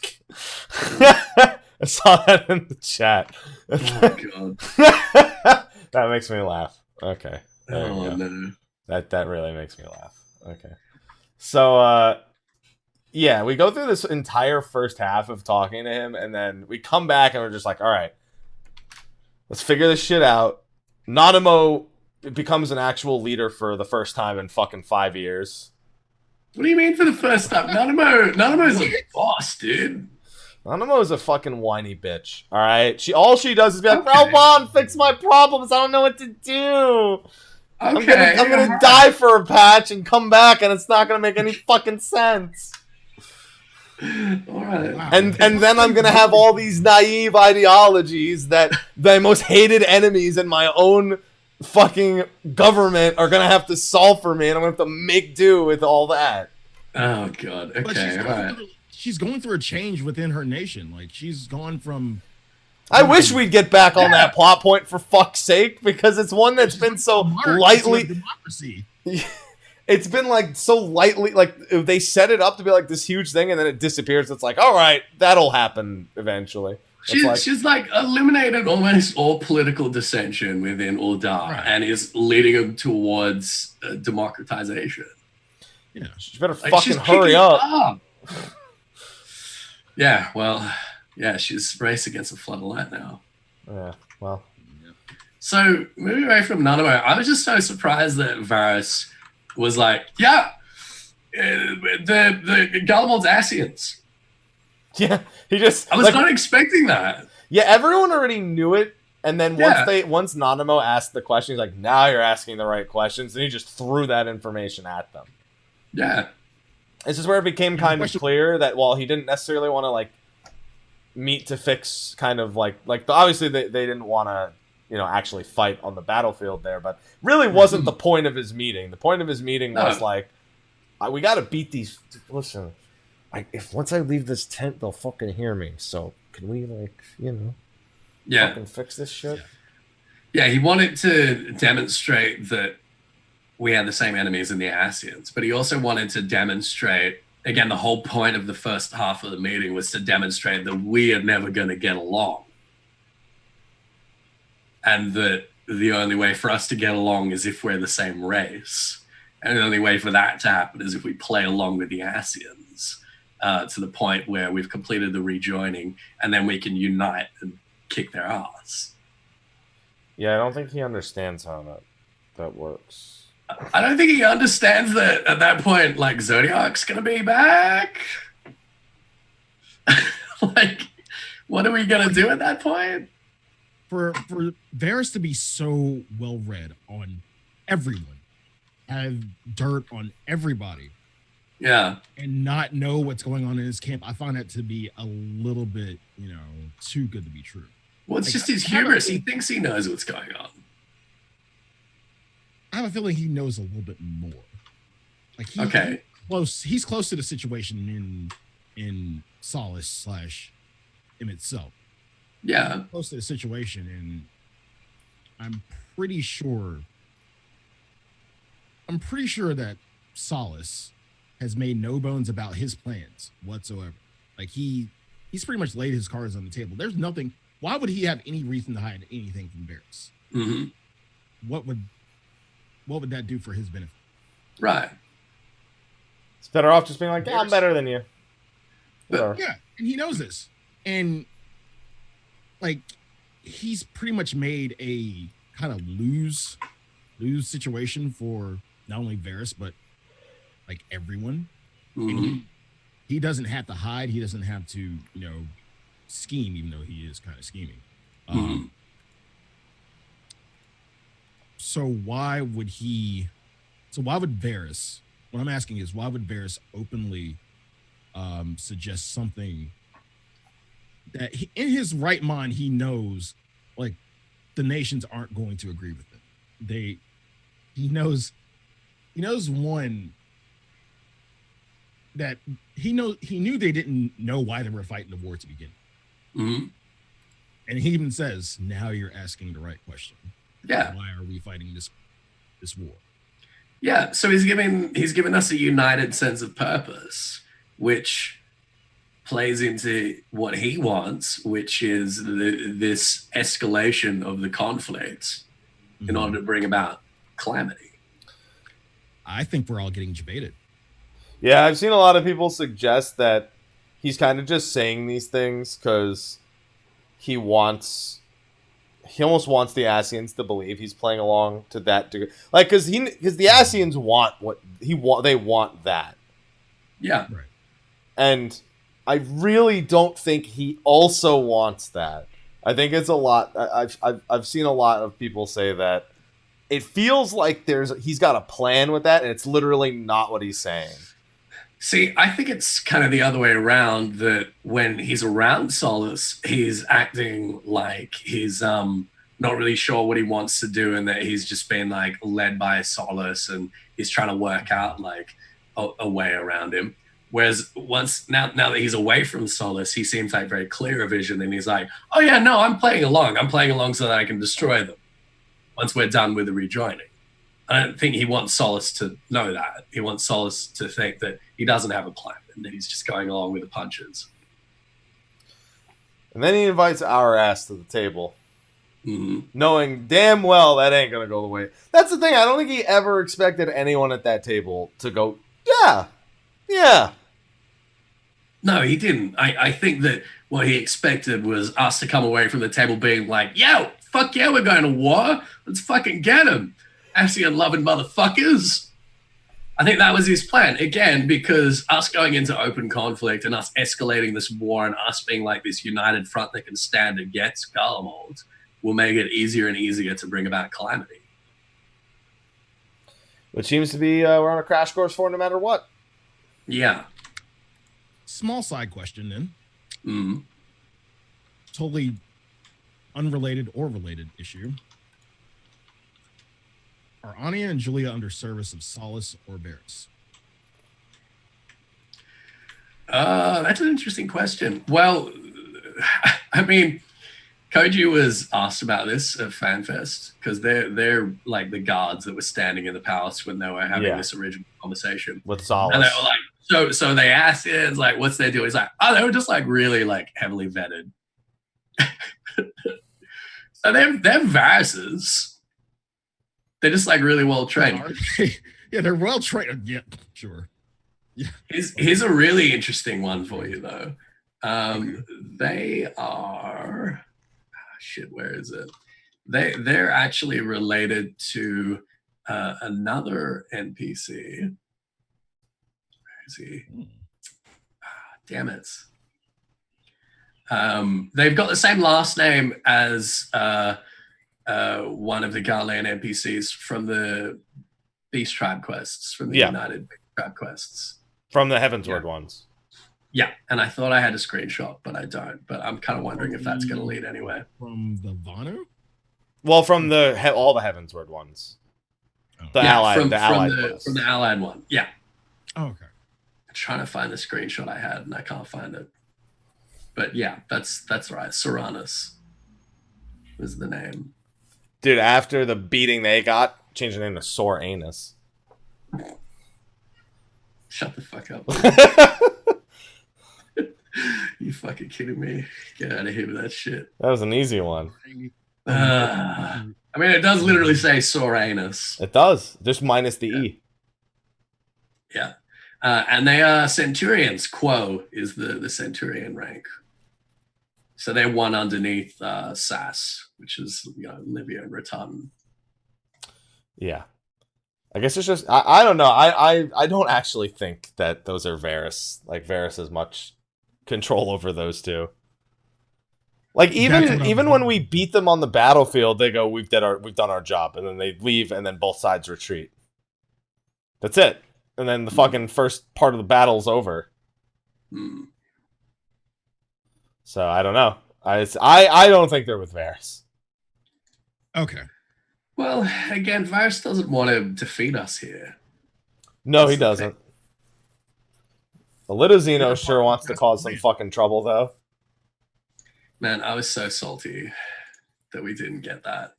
I saw that in the chat. Oh god. That makes me laugh. Okay. Oh no. That really makes me laugh. Okay. So yeah, we go through this entire first half of talking to him, and then we come back and we're just like, all right, let's figure this shit out. Nanamo becomes an actual leader for the first time in fucking 5 years. What do you mean for the first time? Nanamo's a boss, dude. Nanamo is a fucking whiny bitch. All right, all she does is be like, "Robon, fix my problems. I don't know what to do. Okay, I'm gonna die for a patch and come back, and it's not gonna make any fucking sense." All right. Wow. And then I'm gonna have all these naive ideologies that the most hated enemies in my own fucking government are gonna have to solve for me, and I'm gonna have to make do with all that. Oh god. Okay. All right. She's going through a change within her nation. Like, she's gone from... I wish we'd get back on that plot point, for fuck's sake, because it's one that's been so lightly... Democracy. It's been like so lightly, like they set it up to be like this huge thing, and then it disappears. It's like, all right, that'll happen eventually. She's like eliminated almost all political dissension within Uldar, and is leading them towards democratization. Yeah, she better fucking hurry up. Yeah, well, yeah, she's raced against a flood of light now. Yeah, well. So moving away from Nanamo, I was just so surprised that Varys was like, yeah, the Galamond's Asians. Yeah, he just... I was not expecting that. Yeah, everyone already knew it, and then once Nanamo asked the question, he's like, now you're asking the right questions, and he just threw that information at them. Yeah. This is where it became kind of clear that while he didn't necessarily want to, like, meet to fix kind of, obviously they didn't want to, actually fight on the battlefield there, but really wasn't the point of his meeting. The point of his meeting was like, we got to beat these. Listen, if once I leave this tent, they'll fucking hear me. So can we, fucking fix this shit? Yeah, he wanted to demonstrate that we had the same enemies in the Asians, but he also wanted to demonstrate, again, the whole point of the first half of the meeting was to demonstrate that we are never going to get along. And that the only way for us to get along is if we're the same race. And the only way for that to happen is if we play along with the Asians to the point where we've completed the rejoining, and then we can unite and kick their ass. Yeah, I don't think he understands how that works. I don't think he understands that at that point, like, Zodiark's going to be back. Like, what are we going to do at that point? For Varys to be so well read on everyone, have dirt on everybody. Yeah. And not know what's going on in his camp. I find that to be a little bit, too good to be true. Well, it's just his hubris. He thinks he knows what's going on. I have a feeling he knows a little bit more. Like he's close to the situation in Solace / him itself. Yeah. Close to the situation, and I'm pretty sure that Solace has made no bones about his plans whatsoever. Like he's pretty much laid his cards on the table. There's nothing. Why would he have any reason to hide anything from Varys? Mm-hmm. What would that do for his benefit? Right. It's better off just being like, yeah, I'm better than you. Yeah, and he knows this. And like he's pretty much made a kind of lose situation for not only Varys, but like everyone. Mm-hmm. And he doesn't have to hide. He doesn't have to, scheme, even though he is kind of scheming. Mm-hmm. So why would Varys, what I'm asking is, why would Varys openly suggest something that in his right mind, he knows like the nations aren't going to agree with it. He knows one that he knew they didn't know why they were fighting the war to begin. Mm-hmm. And he even says, now you're asking the right question. Yeah. Why are we fighting this war? Yeah. So he's given us a united sense of purpose, which plays into what he wants, which is this escalation of the conflict in order to bring about calamity. I think we're all getting debated. Yeah, I've seen a lot of people suggest that he's kind of just saying these things because he almost wants the Ascians to believe he's playing along to that degree. Like, because the Ascians want they want that. Yeah. Right. And I really don't think he also wants that. I think it's a lot. I've seen a lot of people say that it feels like he's got a plan with that, and it's literally not what he's saying. See, I think it's kind of the other way around, that when he's around Solace, he's acting like he's not really sure what he wants to do, and that he's just been like led by Solace, and he's trying to work out like a way around him. Whereas now that he's away from Solace, he seems like very clear vision, and he's like, oh yeah, no, I'm playing along so that I can destroy them once we're done with the rejoining. I don't think he wants Solace to know that. He wants Solace to think that he doesn't have a plan and that he's just going along with the punches. And then he invites our ass to the table, knowing damn well that ain't going to go the way. That's the thing. I don't think he ever expected anyone at that table to go, yeah. No, he didn't. I think that what he expected was us to come away from the table being like, yo, fuck yeah, we're going to war. Let's fucking get him. Ascian loving motherfuckers. I think that was his plan. Again, because us going into open conflict and us escalating this war and us being like this united front that can stand against Garlemald will make it easier and easier to bring about calamity. Which seems to be we're on a crash course for no matter what. Yeah. Small side question then. Totally unrelated or related issue. Are Anya and Julia under service of Solace or Varys? That's an interesting question. Well, I mean, Koji was asked about this at FanFest because they're like the guards that were standing in the palace when they were having this original conversation with Solace. And they were like, so they asked him, like, what's their deal? He's like, oh, they were just like really like heavily vetted. So they're Varys's. They're just like really well trained. Yeah, they're well trained. Yeah, sure. Yeah. Here's a really interesting one for you though. They are where is it? They're actually related to another NPC. Where is he? Damn it. They've got the same last name as one of the Garlean NPCs from the Beast Tribe quests from the United Beast Tribe quests. From the Heavensward ones. Yeah, and I thought I had a screenshot, but I don't. But I'm kind of wondering if that's going to lead anywhere. From the Vanu? Well, from all the Heavensward ones. The Allied from quests. the Allied one. Yeah. Oh, okay. I'm trying to find the screenshot I had, and I can't find it. But yeah, that's right. Soranus was the name. Dude, after the beating they got, changed the name to Sore Anus. Shut the fuck up. You fucking kidding me? Get out of here with that shit. That was an easy one. I mean, it does literally say Sore Anus. It does, just minus the E. Yeah. And they are Centurions. Quo is the Centurion rank. So they're one underneath SAS, which is Livia and Rattan. Yeah. I guess it's just I don't know. I don't actually think that those are Varys. Like Varys has much control over those two. Like even when we beat them on the battlefield, they go, we've done our job, and then they leave, and then both sides retreat. That's it. And then the fucking first part of the battle's over. So I don't know. I don't think they're with Varys. Okay. Well, again, Varys doesn't want to defeat us here. No, he doesn't. Elitazino sure wants to cause some fucking trouble, though. Man, I was so salty that we didn't get that.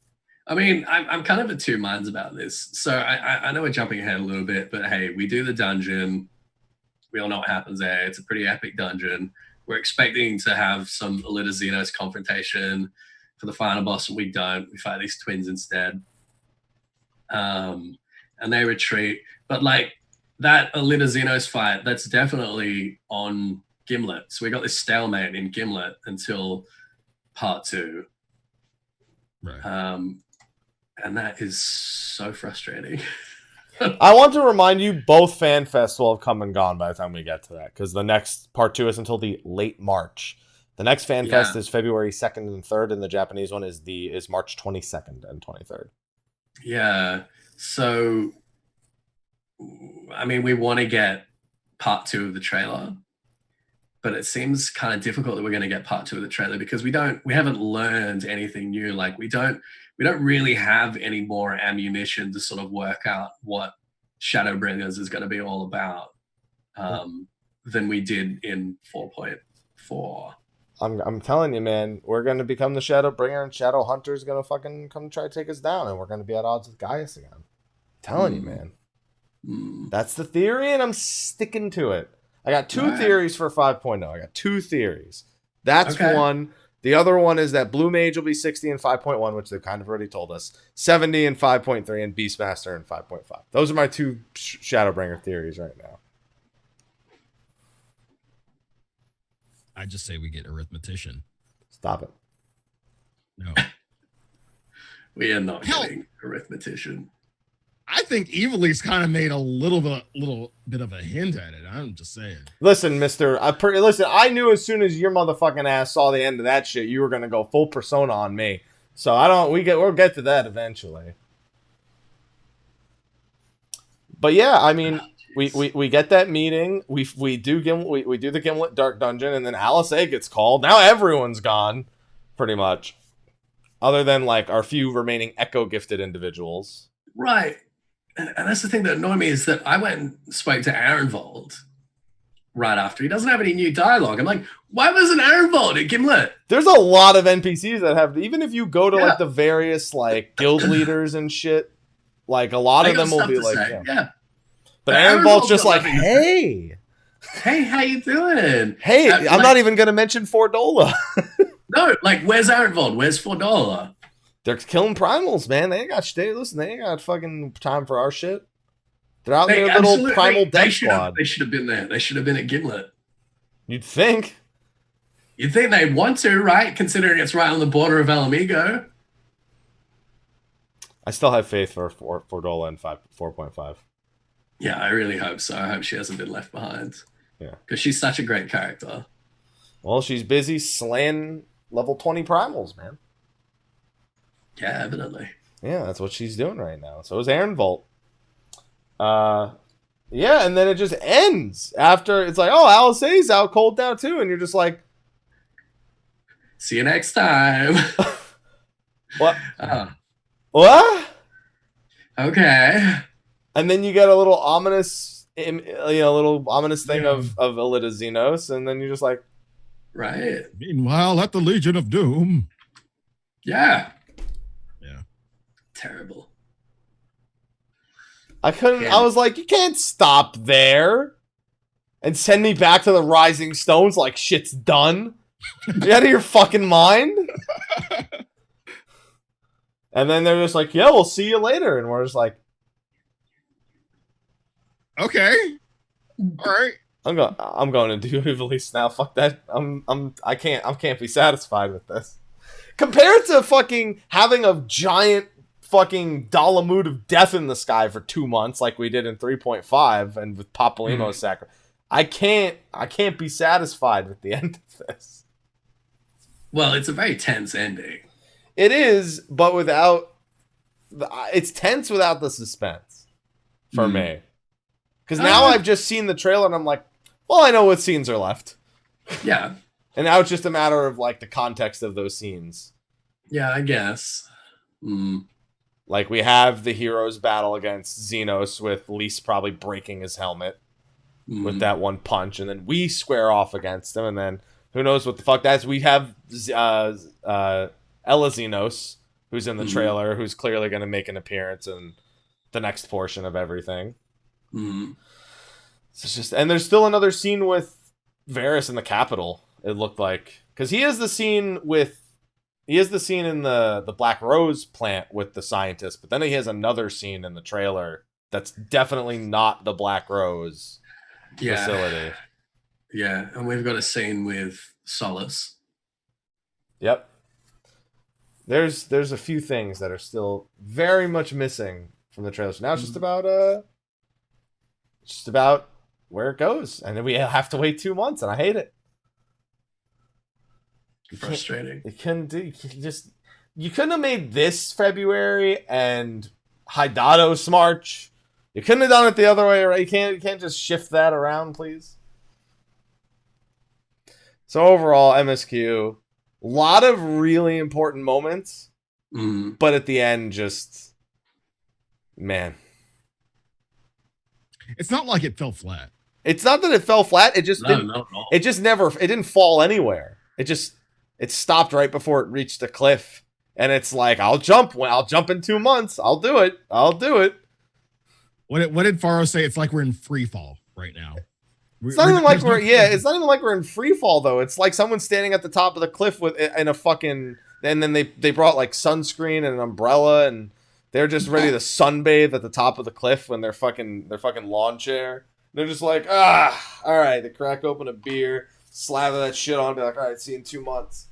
I mean, I'm kind of at two minds about this. So I know we're jumping ahead a little bit, but hey, we do the dungeon. We all know what happens there. It's a pretty epic dungeon. We're expecting to have some Elitazinos confrontation for the final boss, and we don't. We fight these twins instead. And they retreat. But like that Elitazinos fight, that's definitely on Gimlet. So we got this stalemate in Gimlet until part 2. Right. And that is so frustrating. I want to remind you, both fan fests will have come and gone by the time we get to that, because the next part 2 is until the late March. The next fan fest is February 2nd and 3rd, and the Japanese one is March 22nd and 23rd. Yeah. So, I mean, we want to get part 2 of the trailer, but it seems kind of difficult that we're going to get part 2 of the trailer because we haven't learned anything new. Like we don't really have any more ammunition to sort of work out what Shadowbringers is going to be all about than we did in 4.4. I'm telling you, man, we're going to become the Shadowbringer, and Shadowhunter's going to fucking come try to take us down, and we're going to be at odds with Gaius again. I'm telling you, man. That's the theory, and I'm sticking to it. I got 2 theories for 5.0. I got 2 theories. That's one. The other one is that Blue Mage will be 60 in 5.1, which they've kind of already told us. 70 in 5.3, and Beastmaster in 5.5. Those are my 2 Shadowbringer theories right now. I just say we get Arithmetician. Stop it. No. We are not getting Arithmetician. I think Evilly's kind of made a little bit of a hint at it. I'm just saying. Listen, Mister. Listen. I knew as soon as your motherfucking ass saw the end of that shit, you were gonna go full persona on me. So I don't. We'll get to that eventually. But yeah, I mean, we get that meeting. We do the Gimlet Dark Dungeon, and then Alice A gets called. Now everyone's gone, pretty much, other than like our few remaining Echo gifted individuals. Right. And that's the thing that annoyed me is that I went and spoke to Arenvold right after. He doesn't have any new dialogue. I'm like, why wasn't Arenvold at Gimlet? There's a lot of NPCs that have, even if you go to like the various like guild leaders and shit, like a lot of them will be like, But Arenvold's just like, hey, how you doing? Hey, I'm not even going to mention Fordola. No, like, where's Arenvold? Where's Fordola? They're killing primals, man. They ain't got they ain't got fucking time for our shit. They're out in their little primal death squad. They should have been there. They should have been at Gimlet. You'd think. You'd think they'd want to, right? Considering it's right on the border of Alamigo. I still have faith for Fordola in 4.5. Yeah, I really hope so. I hope she hasn't been left behind. Yeah. Because she's such a great character. Well, she's busy slaying level 20 primals, man. Yeah, evidently. Yeah, that's what she's doing right now. So is Arenvold. Yeah, and then it just ends after it's like, oh, Alice's out cold now too, and you're just like, see you next time. what? What? Okay. And then you get a little ominous, thing of Elita Xenos, and then you're just like, right. Meanwhile, at the Legion of Doom. Yeah. Yeah. Terrible. I was like, you can't stop there and send me back to the Rising Stones like shit's done. You out of your fucking mind? And then they're just like, yeah, we'll see you later. And we're just like, okay. All right. I'm going to do Ivalice now. Fuck that. I can't be satisfied with this. Compared to fucking having a giant fucking Dalamud of death in the sky for 2 months like we did in 3.5 and with Papalymo's sacrifice. I can't be satisfied with the end of this. Well, it's a very tense ending. It is, but it's tense without the suspense for me. Because now I've just seen the trailer and I'm like, well, I know what scenes are left. Yeah. And now it's just a matter of like the context of those scenes. Yeah, I guess. Like we have the heroes battle against Xenos with Lys probably breaking his helmet with that one punch, and then we square off against him, and then who knows what the fuck that's. We have Ella Xenos, who's in the trailer, who's clearly going to make an appearance in the next portion of everything. So it's just, and there's still another scene with Varys in the Capitol. It looked like, because he has the scene in the Black Rose plant with the scientist, but then he has another scene in the trailer that's definitely not the Black Rose facility. Yeah, and we've got a scene with Solace. Yep. There's a few things that are still very much missing from the trailer. So now it's just about where it goes, and then we have to wait 2 months, and I hate it. Frustrating. You couldn't have made this February and Hydados March. You couldn't have done it the other way around. You can't just shift that around, please. So overall, MSQ, a lot of really important moments, but at the end, just man. It's not like it fell flat. It's not that it fell flat. It just didn't. It just never. It didn't fall anywhere. It stopped right before it reached a cliff, and it's like, I'll jump in 2 months. I'll do it. What did Faro say? It's like we're in free fall right now. It's not even like we're in free fall though. It's like someone standing at the top of the cliff in a fucking, and then they brought like sunscreen and an umbrella, and they're just ready to sunbathe at the top of the cliff when their fucking lawn chair. They're just like, all right. They crack open a beer, slather that shit on, and be like, all right, see you in 2 months.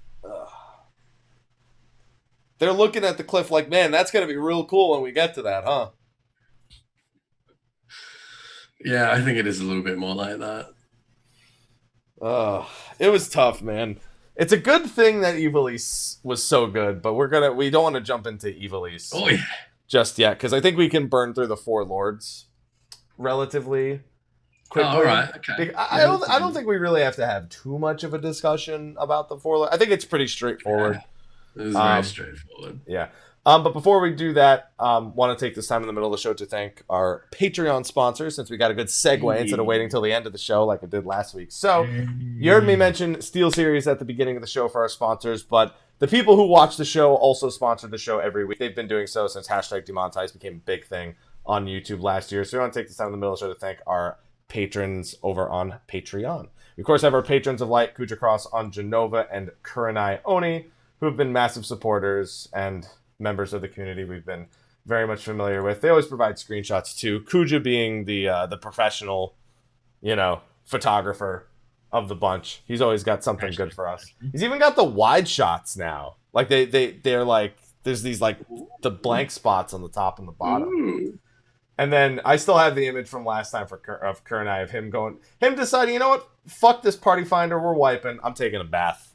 They're looking at the cliff like, man, that's gonna be real cool when we get to that, huh? Yeah, I think it is a little bit more like that. It was tough, man. It's a good thing that Ivalice was so good, but we don't want to jump into Ivalice just yet, because I think we can burn through the 4 lords relatively quickly. All right, okay. I don't think we really have to have too much of a discussion about the 4 lords. I think it's pretty straightforward. Yeah, it is very straightforward. Yeah. But before we do that, want to take this time in the middle of the show to thank our Patreon sponsors, since we got a good segue instead of waiting till the end of the show like I did last week. So you heard me mention Steel Series at the beginning of the show for our sponsors, but the people who watch the show also sponsor the show every week. They've been doing so since #demonetized became a big thing on YouTube last year. So we want to take this time in the middle of the show to thank our patrons over on Patreon. We, of course, have our patrons of light, Khuja Cross on Jenova and Kurenai Oni, who have been massive supporters and members of the community we've been very much familiar with. They always provide screenshots too. Khuja being the professional, photographer of the bunch. He's always got something good for us. He's even got the wide shots now. Like they're like, there's these like the blank spots on the top and the bottom. And then I still have the image from last time of Kurenai of him deciding, you know what? Fuck this party finder. We're wiping. I'm taking a bath.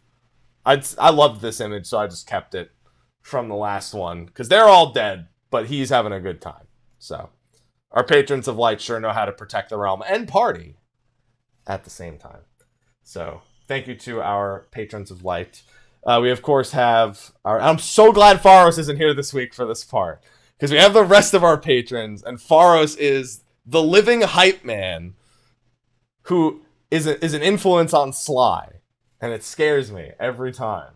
I loved this image, so I just kept it from the last one, because they're all dead, but he's having a good time. So our patrons of light sure know how to protect the realm and party at the same time. So thank you to our patrons of light. We of course have our. I'm so glad Pharos isn't here this week for this part, because we have the rest of our patrons, and Pharos is the living hype man who is an influence on Slyh, and it scares me every time.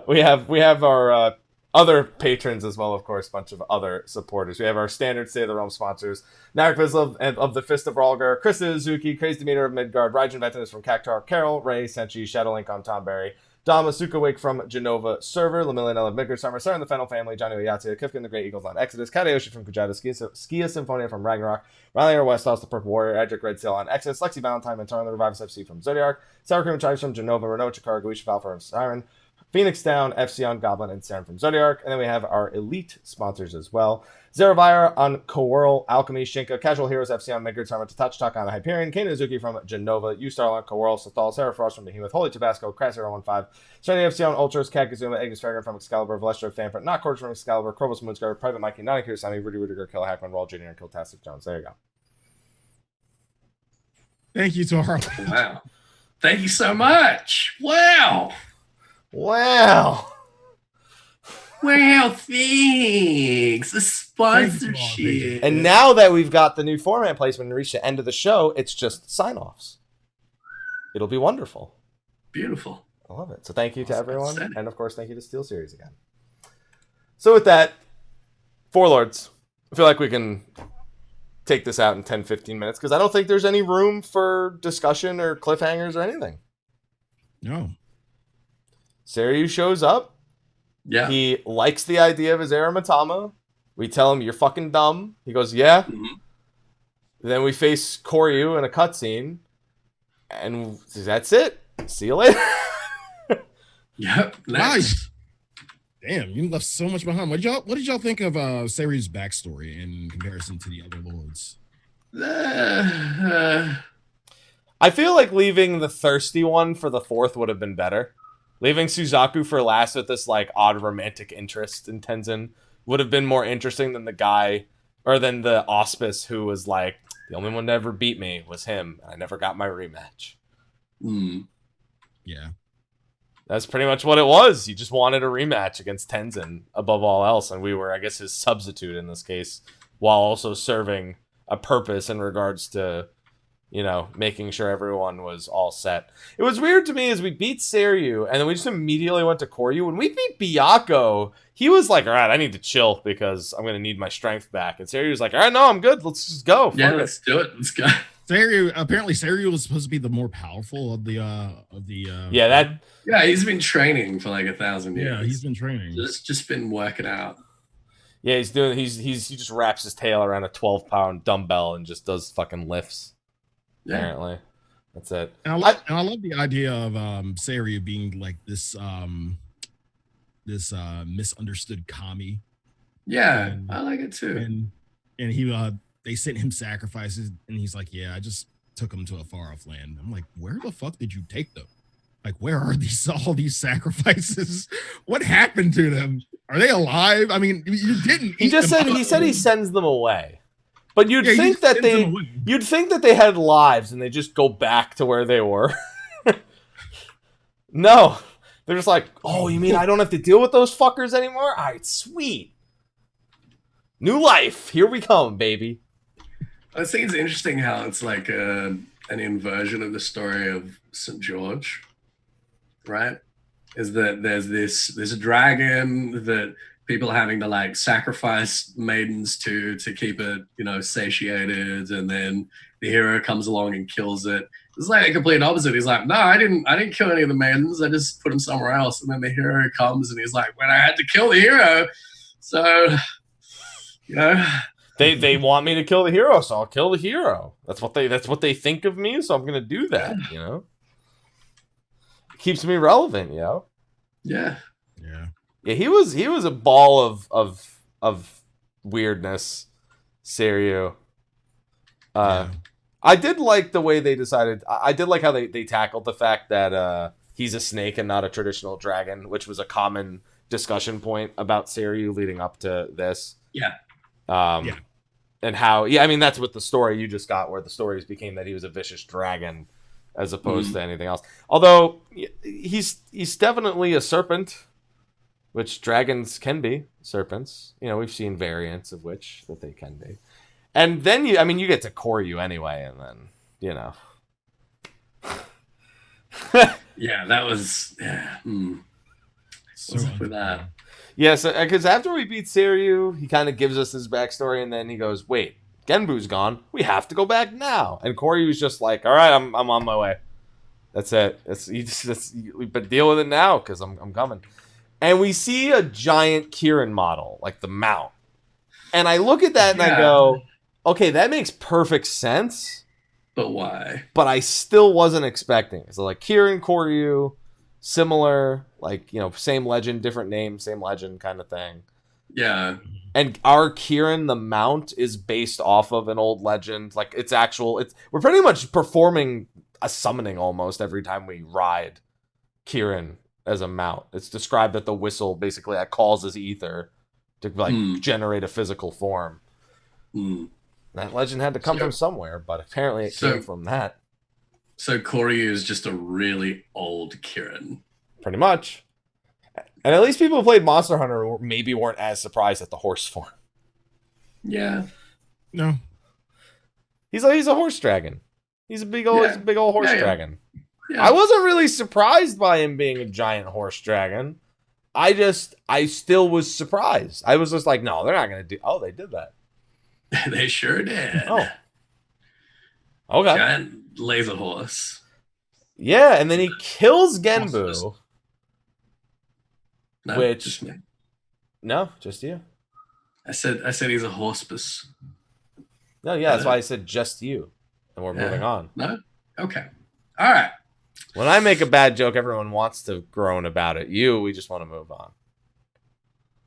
We have our other patrons as well, of course, a bunch of other supporters. We have our standard State of the Realm sponsors: Narek Vizlav of the Fist of Ralgar, Chris Izuki, Crazy Demeter of Midgard, Raijin Ventinus from Cactar, Carol, Ray, Senchi, Shadowlink on Tomberry, Dom Asukawake from Jenova server, Limilla Nelhah of Midgard Summer, Serren the Fennel family, Janhyua Yotsuyu, Kifca and the Great Eagles on Exodus, Aoshi from Kujata, Skia Symphonia from Ragnarok, Rylanator Westaus The Purple Warrior, Eadric Redsteele on Exodus, Lexxie Valentine, Mantaru the Rivivus FC from Zodiark, Sour Cream and Chives from Jenova, Rynoet Chikara, Goetia, Valefar from Siren, Phoenix Down FC on Goblin, and Serren from Zodiark. And then we have our elite sponsors as well: Zeravire on Coworl, Alchemy, Shinka, Casual Heroes FC on Midgard Summer, Tatach on Hyperion, Kane Izuki from Jenova, U-Star on Coworl, Sathal, Serra Frost from Behemoth, Holy Tabasco, Crass 015, Shiny FC on Ultras, Kagazuma, Agnes Fairground from Excalibur, Valestro Fanfret, Not Cords from Excalibur, Krobos Moonsguard, Private Mikey, Nani Kirasami, Rudy Rudiger, Kill Hackman, Roll Jr., and Killtastic Jones. There you go. Thank you to our. Wow. Thank you so much. Wow. Wow. Wow, thanks. The sponsorship. And now that we've got the new format placement and reached the end of the show, it's just sign-offs. It'll be wonderful. Beautiful. I love it. So thank you to everyone. Outstanding. And of course, thank you to Steel Series again. So with that, Forlords, I feel like we can take this out in 10, 15 minutes, because I don't think there's any room for discussion or cliffhangers or anything. No. Seiryu shows up. Yeah. He likes the idea of his Eramatama. We tell him, you're fucking dumb. He goes, yeah. Mm-hmm. Then we face Koryu in a cutscene. And that's it. See you later. Yep. Nice. Damn, you left so much behind. What did y'all think of Seiryu's backstory in comparison to the other lords? I feel like leaving the thirsty one for the fourth would have been better. Leaving Suzaku for last with this like odd romantic interest in Tenzin would have been more interesting than the guy, or than the Auspice who was like, the only one to ever beat me was him. I never got my rematch. Yeah. That's pretty much what it was. He just wanted a rematch against Tenzin above all else, and we were, I guess, his substitute in this case, while also serving a purpose in regards to, you know, making sure everyone was all set. It was weird to me as we beat Seiryu, and then we just immediately went to Koryu. When we beat Byakuo, he was like, all right, I need to chill because I'm going to need my strength back. And Seiryu was like, all right, no, I'm good. Let's just go. Yeah, Fuck let's do it. Let's go. Seiryu was supposed to be the more powerful of the Yeah, he's been training for like 1,000 years. Yeah, he's been training. Just been working out. Yeah, he just wraps his tail around a 12-pound dumbbell and just does fucking lifts. Yeah. Apparently. That's it. And I love the idea of Seiryu being like this misunderstood kami. Yeah, I like it too. And he they sent him sacrifices, and he's like, yeah, I just took them to a far off land. I'm like, where the fuck did you take them? Like, where are all these sacrifices? What happened to them? Are they alive? I mean, you didn't. He said he sends them away. But you'd think that they had lives and they just go back to where they were. No. They're just like, oh, you mean I don't have to deal with those fuckers anymore? All right, sweet. New life. Here we come, baby. I think it's interesting how it's like an inversion of the story of St. George, right? Is that there's a dragon that people are having to like sacrifice maidens to keep it, you know, satiated, and then the hero comes along and kills it. It's like a complete opposite. He's like, no, I didn't kill any of the maidens. I just put them somewhere else. And then the hero comes and he's like, well, I had to kill the hero, so you know. They want me to kill the hero, so I'll kill the hero. That's what they think of me, so I'm gonna do that, you know? It keeps me relevant, you know? Yeah. Yeah, he was a ball of weirdness, Seiryu. I did like the way they decided. I did like how they tackled the fact that he's a snake and not a traditional dragon, which was a common discussion point about Seiryu leading up to this. Yeah. and how, yeah, I mean, that's what the story you just got, where the stories became that he was a vicious dragon as opposed to anything else. Although he's definitely a serpent, which dragons can be serpents. You know, we've seen variants of which that they can be. And then you get to Koryu anyway, and then, you know. Yeah, that was, What's up with that? Yeah, so because after we beat Seiryu, he kind of gives us his backstory, and then he goes, "Wait, Genbu's gone. We have to go back now." And Koryu's just like, "All right, I'm on my way. That's it. But deal with it now, because I'm coming." And we see a giant Kirin model, like the mount. And I look at that and I go, "Okay, that makes perfect sense." But why? But I still wasn't expecting it. So like Kirin, Koryu, similar, like, you know, same legend, different name, same legend kind of thing. Yeah. And our Kirin, the mount, is based off of an old legend. Like, we're pretty much performing a summoning almost every time we ride Kirin as a mount. It's described that the whistle basically that causes ether to like generate a physical form. That legend had to come from somewhere, but apparently it came from that. So Koryu is just a really old Kirin. Pretty much. And at least people who played Monster Hunter maybe weren't as surprised at the horse form. Yeah. No. He's a horse dragon. He's a big old horse dragon. Yeah. I wasn't really surprised by him being a giant horse dragon. I still was surprised. I was just like, no, they're not going to do... Oh, they did that. They sure did. Oh. Okay. Giant laser horse. Yeah, and then he kills Genbu. No, just me. No, just you. I said he's a hospice. No, yeah, that's why I said just you. And we're moving on. No? Okay. All right. When I make a bad joke, everyone wants to groan about it. We just want to move on.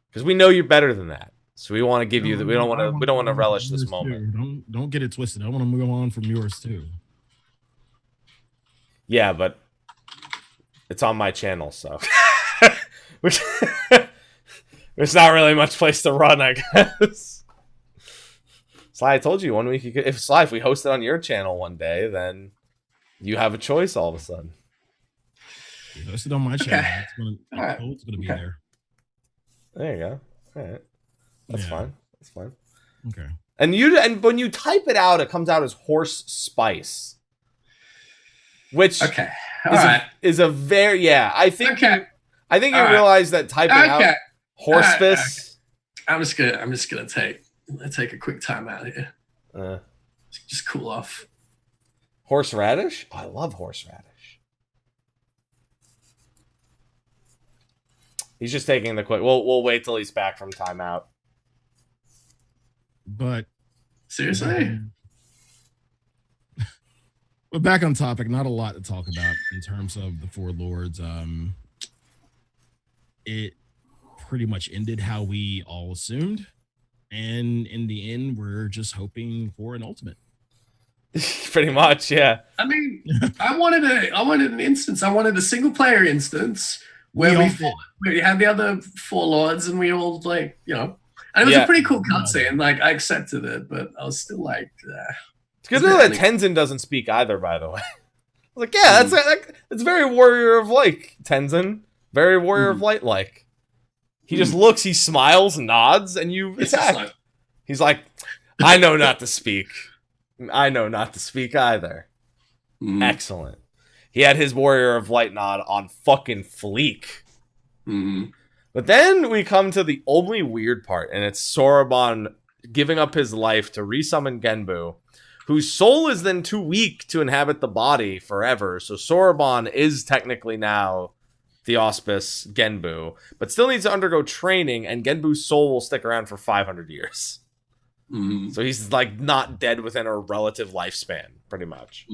Because we know you're better than that. So we want to give you we don't want to relish this moment. Don't get it twisted. I want to move on from yours too. Yeah, but it's on my channel, so which there's not really much place to run, I guess. Sly, I told you 1 week you could, if we host it on your channel one day, then you have a choice all of a sudden. You host it on my channel. It's gonna be there. There you go. All right. That's fine. That's fine. Okay. And when you type it out, it comes out as horse spice. Which is a very I think you realize that typing out horsefice. I'm just gonna take a quick time out here. Just cool off. Horseradish? Oh, I love horseradish. He's just taking the quick. We'll wait till he's back from timeout. But seriously. But back on topic, not a lot to talk about in terms of the Four Lords. It pretty much ended how we all assumed. And in the end, we're just hoping for an ultimate. Pretty much, yeah. I mean, I wanted an instance. I wanted a single player instance where we had the other Four Lords and we all like, you know. And it was a pretty cool cutscene. Like, I accepted it, but I was still like, It's good to know that Tenzin doesn't speak either, by the way. I was like, yeah, that's very Warrior of Light, Tenzin. Very Warrior of Light like. He just looks, he smiles, nods, and you attack. He's like, I know not to speak. I know not to speak either. Excellent. He had his Warrior of Light nod on fucking fleek. But then we come to the only weird part, and it's Soroban giving up his life to resummon Genbu, whose soul is then too weak to inhabit the body forever. So Soroban is technically now the auspice Genbu, but still needs to undergo training, and Genbu's soul will stick around for 500 years. So he's like not dead within a relative lifespan, pretty much.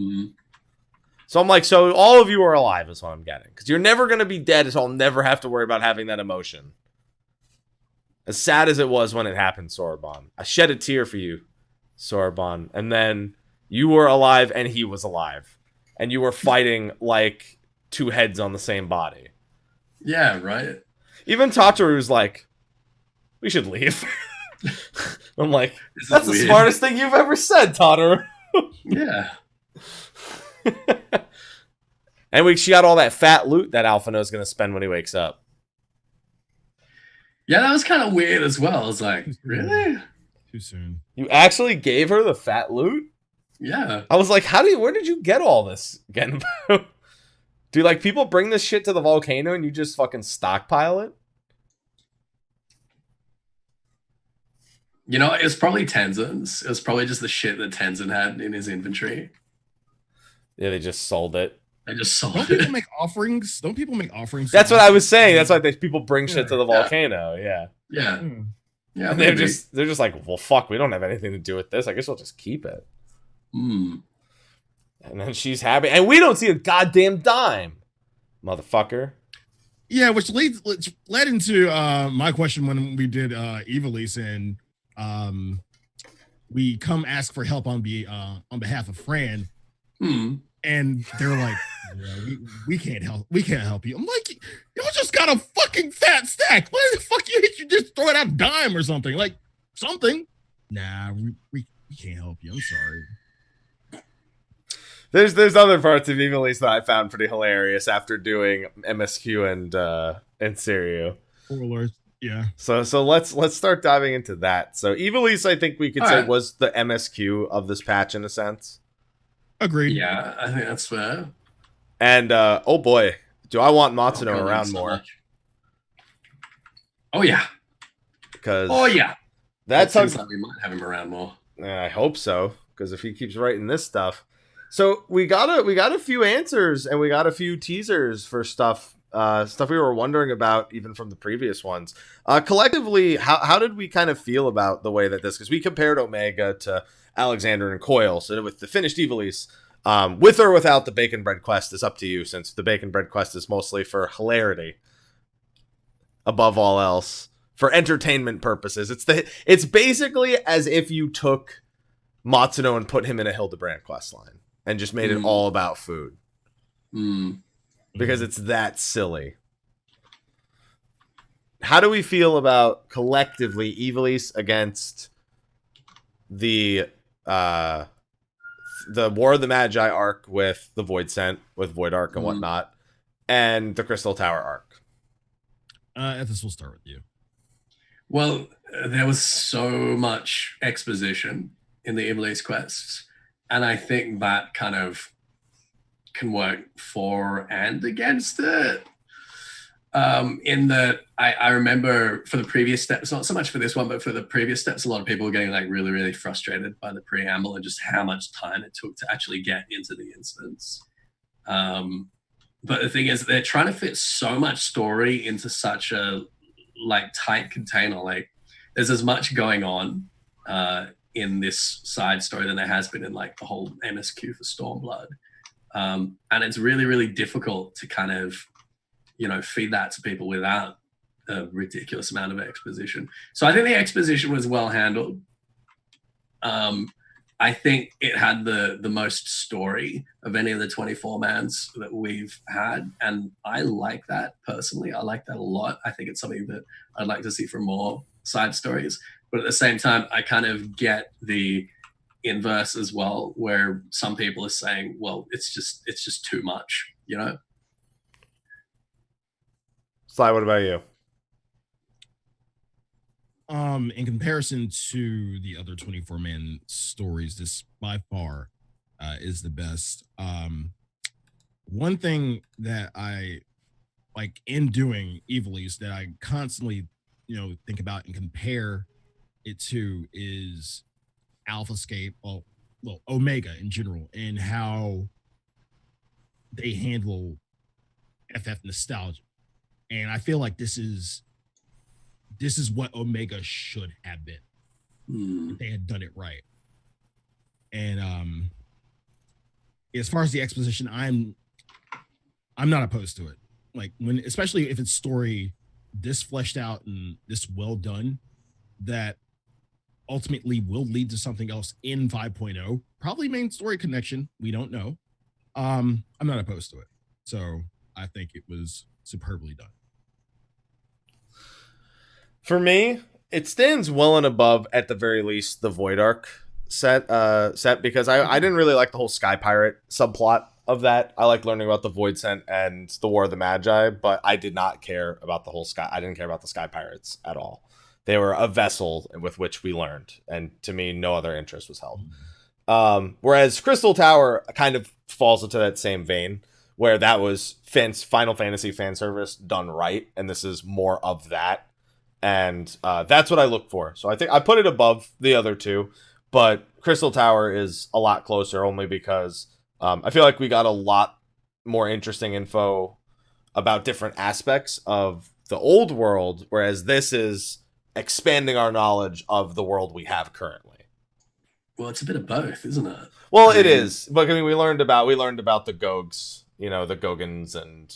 So I'm like, so all of you are alive is what I'm getting. Because you're never going to be dead, so I'll never have to worry about having that emotion. As sad as it was when it happened, Soroban. I shed a tear for you, Soroban. And then you were alive and he was alive. And you were fighting like two heads on the same body. Yeah, right. Even Tataru's like, we should leave. I'm like, that's the smartest thing you've ever said, Totoro. Yeah. And she got all that fat loot that Alphino's going to spend when he wakes up. Yeah, that was kind of weird as well. I was like, really? Too soon. You actually gave her the fat loot? Yeah. I was like, where did you get all this again? Do like people bring this shit to the volcano and you just fucking stockpile it? You know, it was probably Tenzin's. It was probably just the shit that Tenzin had in his inventory. Yeah, they just sold it. They just sold Don't it. people make offerings? Don't people make offerings? That's what I was saying. That's why people bring shit to the volcano. Yeah. Yeah. Yeah. And they're just like, well, fuck, we don't have anything to do with this. I guess we'll just keep it. Mm. And then she's happy. And we don't see a goddamn dime. Motherfucker. Yeah, which led into my question when we did Ivalice, and we come ask for help on behalf of Fran. And they're like, yeah, we can't help. We can't help you. I'm like, y'all just got a fucking fat stack. Why the fuck you just throw it out a dime or something? Like something. Nah, we can't help you. I'm sorry. There's other parts of Ivalice that I found pretty hilarious after doing MSQ and Serio. Warlords. Yeah. So let's start diving into that. So Ivalice, I think we could say was the MSQ of this patch in a sense. Agreed. Yeah, I think that's fair. And oh boy, do I want Matsuno around more? Much. Oh yeah. Because That seems like we might have him around more. I hope so, because if he keeps writing this stuff. So we got a few answers and we got a few teasers for stuff we were wondering about even from the previous ones. Collectively, how did we kind of feel about the way that this, because we compared Omega to Alexander and Coil, so with the finished Ivalice, with or without the Bacon Bread quest is up to you, since the Bacon Bread quest is mostly for hilarity above all else, for entertainment purposes. It's basically as if you took Matsuno and put him in a Hildebrand quest line and just made it all about food. Because it's that silly. How do we feel about collectively Ivalice against the War of the Magi arc with the Void Scent, with Void Arc and whatnot, and the Crystal Tower arc? Ethys, will start with you. Well, there was so much exposition in the Ivalice quests, and I think that kind of can work for and against it. In that I remember for the previous steps, not so much for this one, but for the previous steps, a lot of people were getting like really, really frustrated by the preamble and just how much time it took to actually get into the instance. But the thing is, they're trying to fit so much story into such a like tight container. Like there's as much going on in this side story than there has been in like the whole MSQ for Stormblood. And it's really, really difficult to kind of, feed that to people without a ridiculous amount of exposition. So I think the exposition was well handled. I think it had the most story of any of the 24 mans that we've had. And I like that personally. I like that a lot. I think it's something that I'd like to see from more side stories. But at the same time, I kind of get the inverse as well, where some people are saying, well, it's just too much, Sly, what about you? In comparison to the other 24-man stories, this by far is the best. One thing that I like in doing Ivalice that I constantly, think about and compare it to is Alphascape, well, Omega in general, and how they handle FF nostalgia. And I feel like this is what Omega should have been if they had done it right. And as far as the exposition, I'm not opposed to it. Like especially if it's story this fleshed out and this well done, that ultimately will lead to something else in 5.0, probably main story connection. We don't know. I'm not opposed to it. So I think it was superbly done. For me, it stands well and above, at the very least, the Voidark set because I didn't really like the whole Sky Pirate subplot of that. I like learning about the Void Scent and the War of the Magi, but I did not care about the whole Sky. I didn't care about the Sky Pirates at all. They were a vessel with which we learned, and to me, no other interest was held. Whereas Crystal Tower kind of falls into that same vein, where that was Final Fantasy fan service done right, and this is more of that. And that's what I look for. So I think I put it above the other two, but Crystal Tower is a lot closer only because I feel like we got a lot more interesting info about different aspects of the old world, whereas this is expanding our knowledge of the world we have currently. Well, it's a bit of both, isn't it? Well, it is. But I mean, we learned about the Gogs, the Gogans, and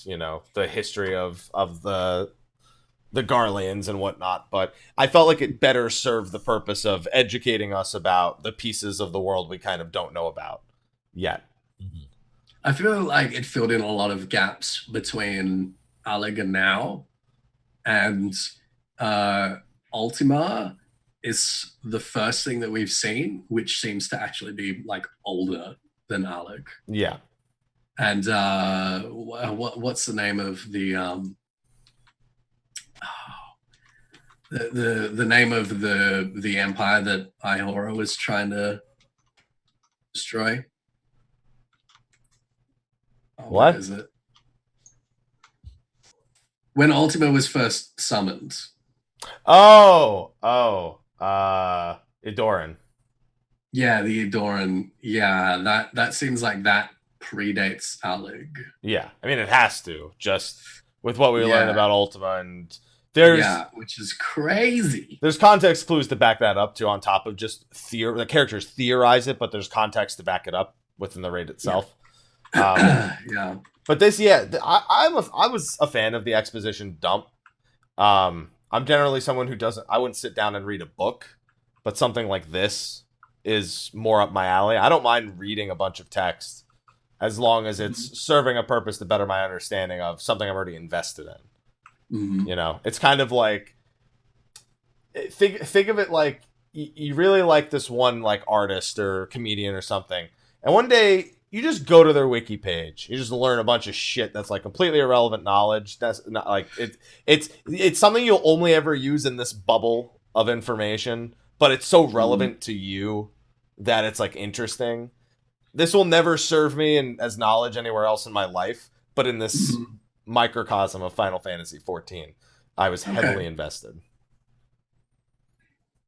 the history of the Garleans and whatnot. But I felt like it better served the purpose of educating us about the pieces of the world we kind of don't know about yet. I feel like it filled in a lot of gaps between Alleg and now, and Ultima is the first thing that we've seen, which seems to actually be like older than Alleg. Yeah. And what's the name of the name of the empire that Ihora was trying to destroy? What is it? When Ultima was first summoned. Edoran. Yeah, the Edoran. Yeah, that seems like that predates Alleg. Yeah, I mean it has to, just with what we learned about Ultima, and there's which is crazy. There's context clues to back that up too, on top of just the characters theorize it, but there's context to back it up within the raid itself. Yeah. But this, I was a fan of the exposition dump. I'm generally someone who I wouldn't sit down and read a book, but something like this is more up my alley. I don't mind reading a bunch of text as long as it's serving a purpose to better my understanding of something I'm already invested in. It's kind of like, think of it like you really like this one like artist or comedian or something, and one day you just go to their wiki page. You just learn a bunch of shit that's like completely irrelevant knowledge. That's not like it's something you'll only ever use in this bubble of information, but it's so relevant to you that it's like interesting. This will never serve me as knowledge anywhere else in my life, but in this microcosm of Final Fantasy XIV, I was heavily invested.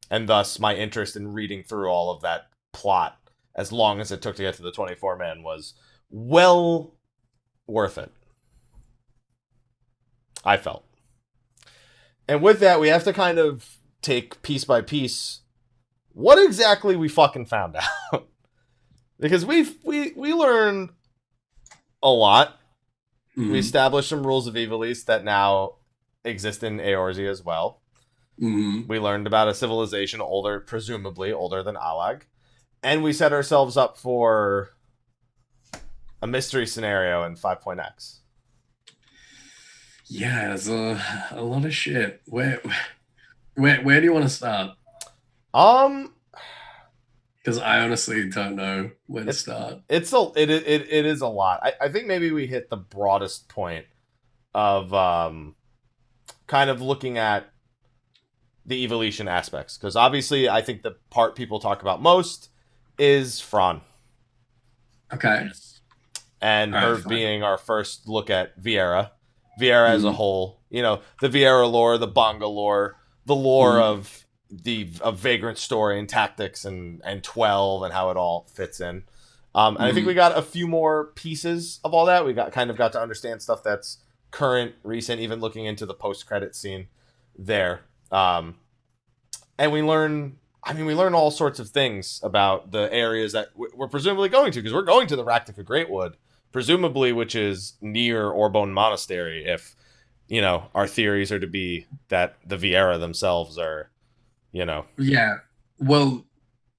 And thus my interest in reading through all of that plot, as long as it took to get to the 24-man, was well worth it, I felt. And with that, we have to kind of take piece by piece what exactly we fucking found out. Because we learned a lot. We established some rules of Ivalice that now exist in Eorzea as well. We learned about a civilization presumably older than Alleg. And we set ourselves up for a mystery scenario in 5.x. Yeah, there's a lot of shit. Where do you want to start? Because I honestly don't know where to start. It is a lot. I think maybe we hit the broadest point of kind of looking at the evolution aspects. Because obviously, I think the part people talk about most is Fran. Okay. And her being our first look at Viera. Viera as a whole. The Viera lore, the Bonga lore, the lore of Vagrant story and tactics and 12 and how it all fits in. And I think we got a few more pieces of all that. We got to understand stuff that's current, recent, even looking into the post-credit scene there. And we learn all sorts of things about the areas that we're presumably going to, because we're going to the Raktika Greatwood, presumably, which is near Orbone Monastery, if, our theories are to be that the Viera themselves are, Yeah. Well,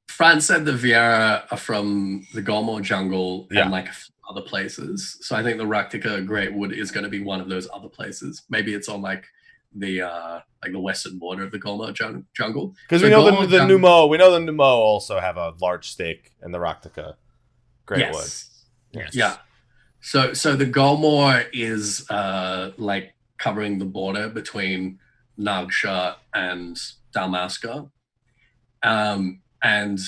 Fran said the Viera are from the Golmo jungle and like other places. So I think the Raktika Greatwood is going to be one of those other places. Maybe it's on like the western border of the Golmar jungle. Because we know the Numo. We know the Numo also have a large stake in the Rak'tika Greatwood. Yes. Yeah. So the Golmar is like covering the border between Nagsha and Dalmasca. And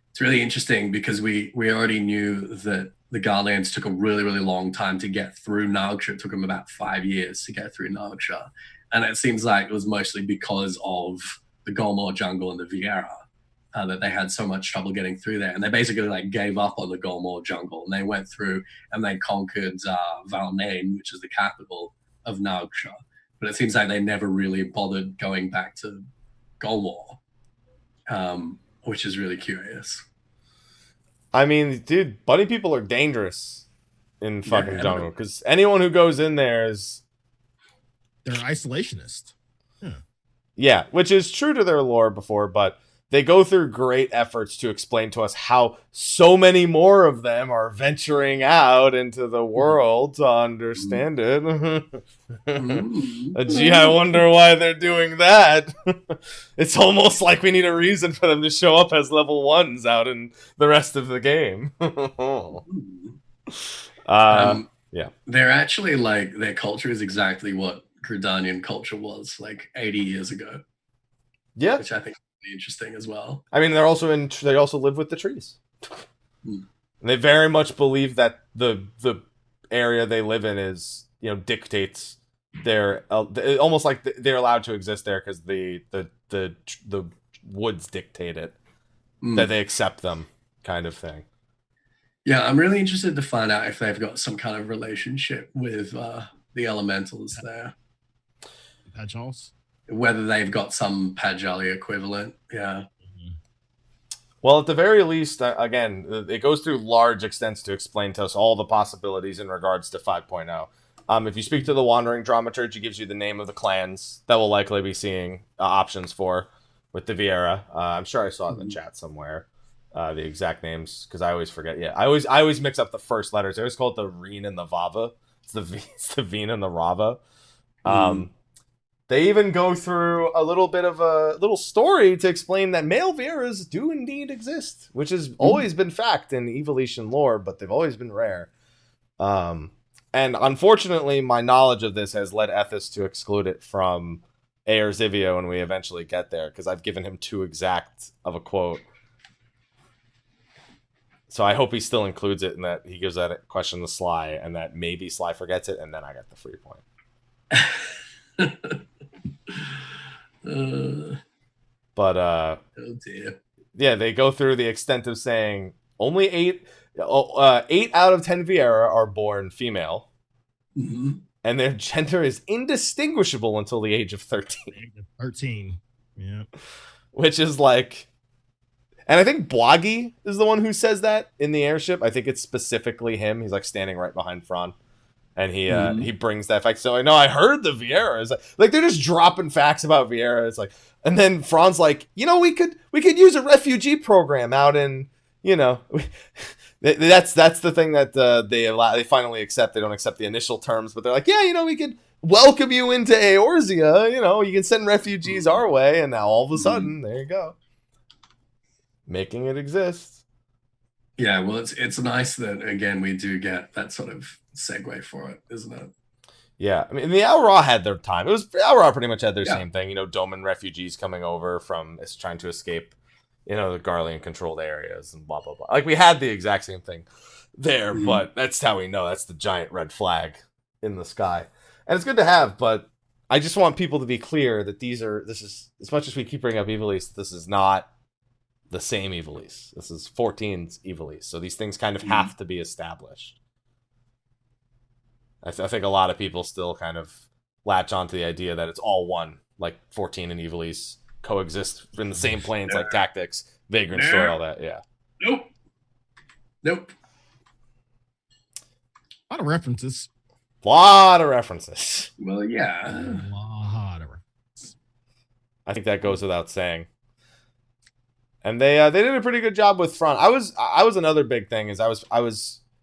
it's really interesting because we already knew that the Garlands took a really, really long time to get through Nagsha. It took them about 5 years to get through Nagsha. And it seems like it was mostly because of the Golmar jungle and the Viera that they had so much trouble getting through there. And they basically like gave up on the Golmar jungle, and they went through and they conquered Valnain, which is the capital of Nagsha. But it seems like they never really bothered going back to Golmar, which is really curious. I mean, dude, bunny people are dangerous in fucking jungle, because anyone who goes in there is... They're isolationist. Yeah, which is true to their lore before, but they go through great efforts to explain to us how so many more of them are venturing out into the world to understand it. Gee, I wonder why they're doing that. It's almost like we need a reason for them to show up as level 1s out in the rest of the game. Yeah. They're actually like, their culture is exactly what Gridanian culture was like 80 years ago. Yeah. Which I think is really interesting as well. I mean, they also live with the trees. And they very much believe that the area they live in is, dictates their almost like they're allowed to exist there because the woods dictate it, that they accept them, kind of thing. Yeah, I'm really interested to find out if they've got some kind of relationship with the elementals there. Pajals? Whether they've got some Pajali equivalent, yeah. Well, at the very least, again, it goes through large extents to explain to us all the possibilities in regards to 5.0. If you speak to the Wandering Dramaturge, it gives you the name of the clans that we'll likely be seeing options for with the Viera. I'm sure I saw it in the chat somewhere, the exact names, because I always forget. Yeah, I always mix up the first letters. I always call it the Reen and the Vava. It's the Veen and the Rava. They even go through a little bit of a little story to explain that male Vieras do indeed exist, which has always been fact in Evolution lore, but they've always been rare. And unfortunately, my knowledge of this has led Ethys to exclude it from Aer Zivio when we eventually get there, because I've given him too exact of a quote. So I hope he still includes it, and that he gives that question to Slyh, and that maybe Slyh forgets it, and then I get the free point. But oh dear. Yeah, they go through the extent of saying only 8 out of 10 Viera are born female, and their gender is indistinguishable until the age of 13. 13, yeah. Which is like, and I think Bloggy is the one who says that in the airship. I think it's specifically him. He's like standing right behind Fran. And he brings that fact. So I know I heard the Viera. It's like they're just dropping facts about Viera. It's like, and then Fran's like, we could use a refugee program out in, that's the thing that they finally accept. They don't accept the initial terms, but they're like, yeah, we could welcome you into Eorzea. You can send refugees our way, and now all of a sudden, there you go, making it exist. Yeah, well, it's nice that again we do get that sort of segue for it, isn't it? Yeah, I mean, the Al Ra had their time. Al Ra pretty much had their same thing. Doman refugees coming over from trying to escape, the Garlean controlled areas and blah blah blah. Like we had the exact same thing there, but that's how we know that's the giant red flag in the sky, and it's good to have. But I just want people to be clear that this is, as much as we keep bringing up Ivalice, this is not the same Ivalice. This is 14's Ivalice. So these things kind of have to be established. I think a lot of people still kind of latch onto the idea that it's all one, like 14 and Ivalice coexist in the same planes, like Tactics, Vagrant Story, all that. Yeah. Nope. A lot of references. Well, yeah. A lot of references. I think that goes without saying. And they did a pretty good job with Fran. I was another big thing is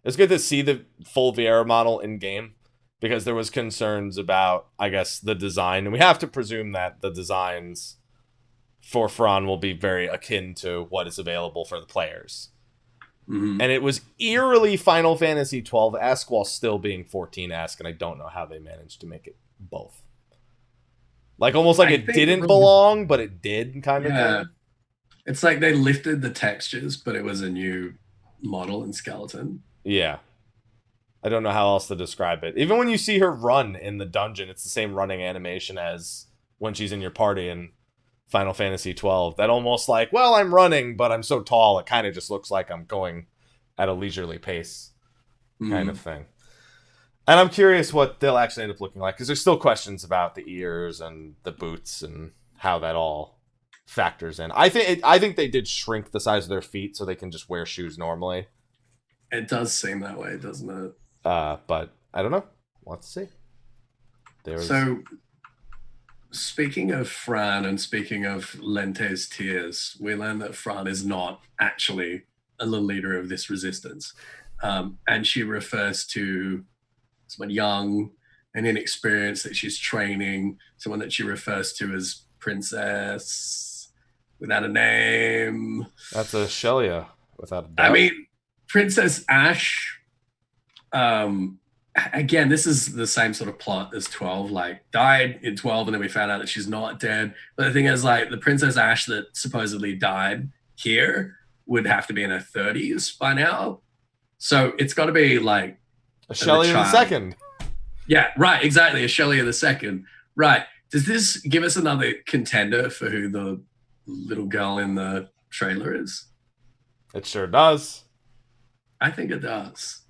it's good to see the full Viera model in game, because there was concerns about, I guess, the design. And we have to presume that the designs for Fran will be very akin to what is available for the players. Mm-hmm. And it was eerily Final Fantasy 12-esque while still being 14-esque, and I don't know how they managed to make it both. Like, almost like it didn't belong, but it did, kind of thing. It's like they lifted the textures, but it was a new model and skeleton. Yeah. I don't know how else to describe it. Even when you see her run in the dungeon, it's the same running animation as when she's in your party in Final Fantasy 12. That almost like, well, I'm running, but I'm so tall, it kind of just looks like I'm going at a leisurely pace kind of thing. And I'm curious what they'll actually end up looking like, because there's still questions about the ears and the boots and how that all factors in. I think they did shrink the size of their feet so they can just wear shoes normally. It does seem that way, doesn't it? But I don't know. Let's see. So, speaking of Fran and speaking of Lente's tears, we learn that Fran is not actually a leader of this resistance. And she refers to someone young and inexperienced that she's training, someone that she refers to as Princess without a name. That's a Shelia without a doubt. I mean, Princess Ash, again, this is the same sort of plot as 12, like died in 12 and then we found out that she's not dead. But the thing is, like, the Princess Ash that supposedly died here would have to be in her 30s by now. So it's got to be like a Shelia the second. Yeah, right, exactly. A Shelia the second. Right. Does this give us another contender for who the little girl in the trailer is? It sure does. I think it does.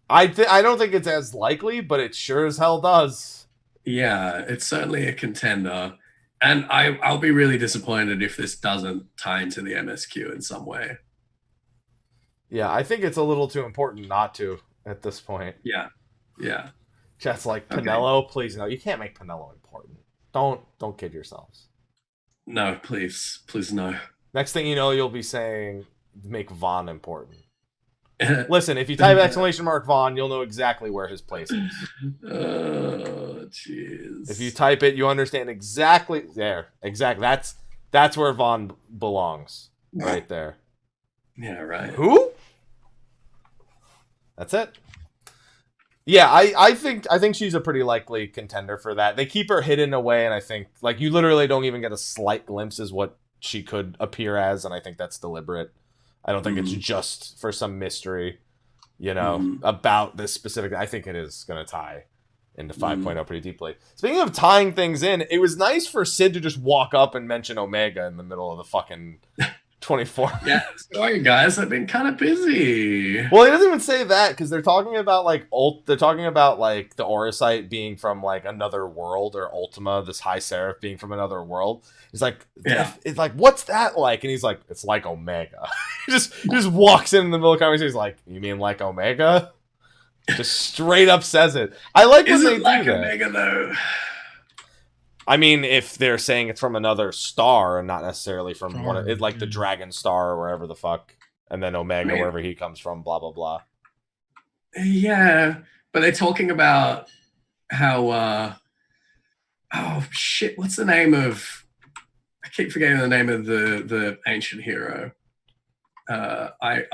I don't think it's as likely, but it sure as hell does. Yeah, it's certainly a contender. And I'll be really disappointed if this doesn't tie into the MSQ in some way. Yeah, I think it's a little too important not to at this point. Yeah. Chat's like, Pinello, please no. You can't make Pinello important. Don't kid yourselves. No, please no. Next thing you know, you'll be saying, make Vaughn important. Listen, if you type exclamation mark Vaughn, you'll know exactly where his place is. Oh, jeez. If you type it, you understand exactly there. Exactly. That's where Vaughn belongs. Right there. Yeah, right. Who? That's it. Yeah, I think she's a pretty likely contender for that. They keep her hidden away, and I think, like, you literally don't even get a slight glimpse as what she could appear as, and I think that's deliberate. I don't think it's just for some mystery, about this specific. I think it is going to tie into 5.0 pretty deeply. Speaking of tying things in, it was nice for Sid to just walk up and mention Omega in the middle of the fucking 24. Yeah, sorry guys, I've been kind of busy. Well, he doesn't even say that because they're talking about like the Auracite being from like another world, or Ultima, this High Seraph being from another world. It's like, it's like, what's that like? And he's like, it's like Omega. he just walks in the middle of the conversation. He's like, you mean like Omega? Just straight up says it. I like when they do that. Omega though? I mean, if they're saying it's from another star and not necessarily from one of it, like the Dragon Star or wherever the fuck, and then Omega, wherever he comes from, blah blah blah. Yeah, but they're talking about how oh shit, what's the name of? I keep forgetting the name of the ancient hero. Ihora.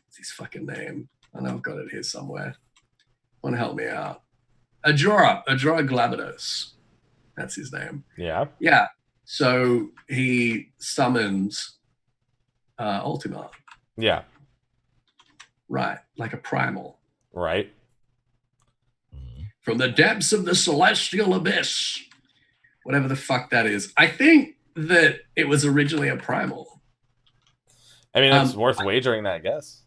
What's his fucking name? I know I've got it here somewhere. Want to help me out? Ajora Glabados. That's his name. Yeah. Yeah. So he summons Ultima. Yeah. Right. Like a primal. Right. From the depths of the celestial abyss. Whatever the fuck that is. I think that it was originally a primal. I mean, it's worth wagering that guess.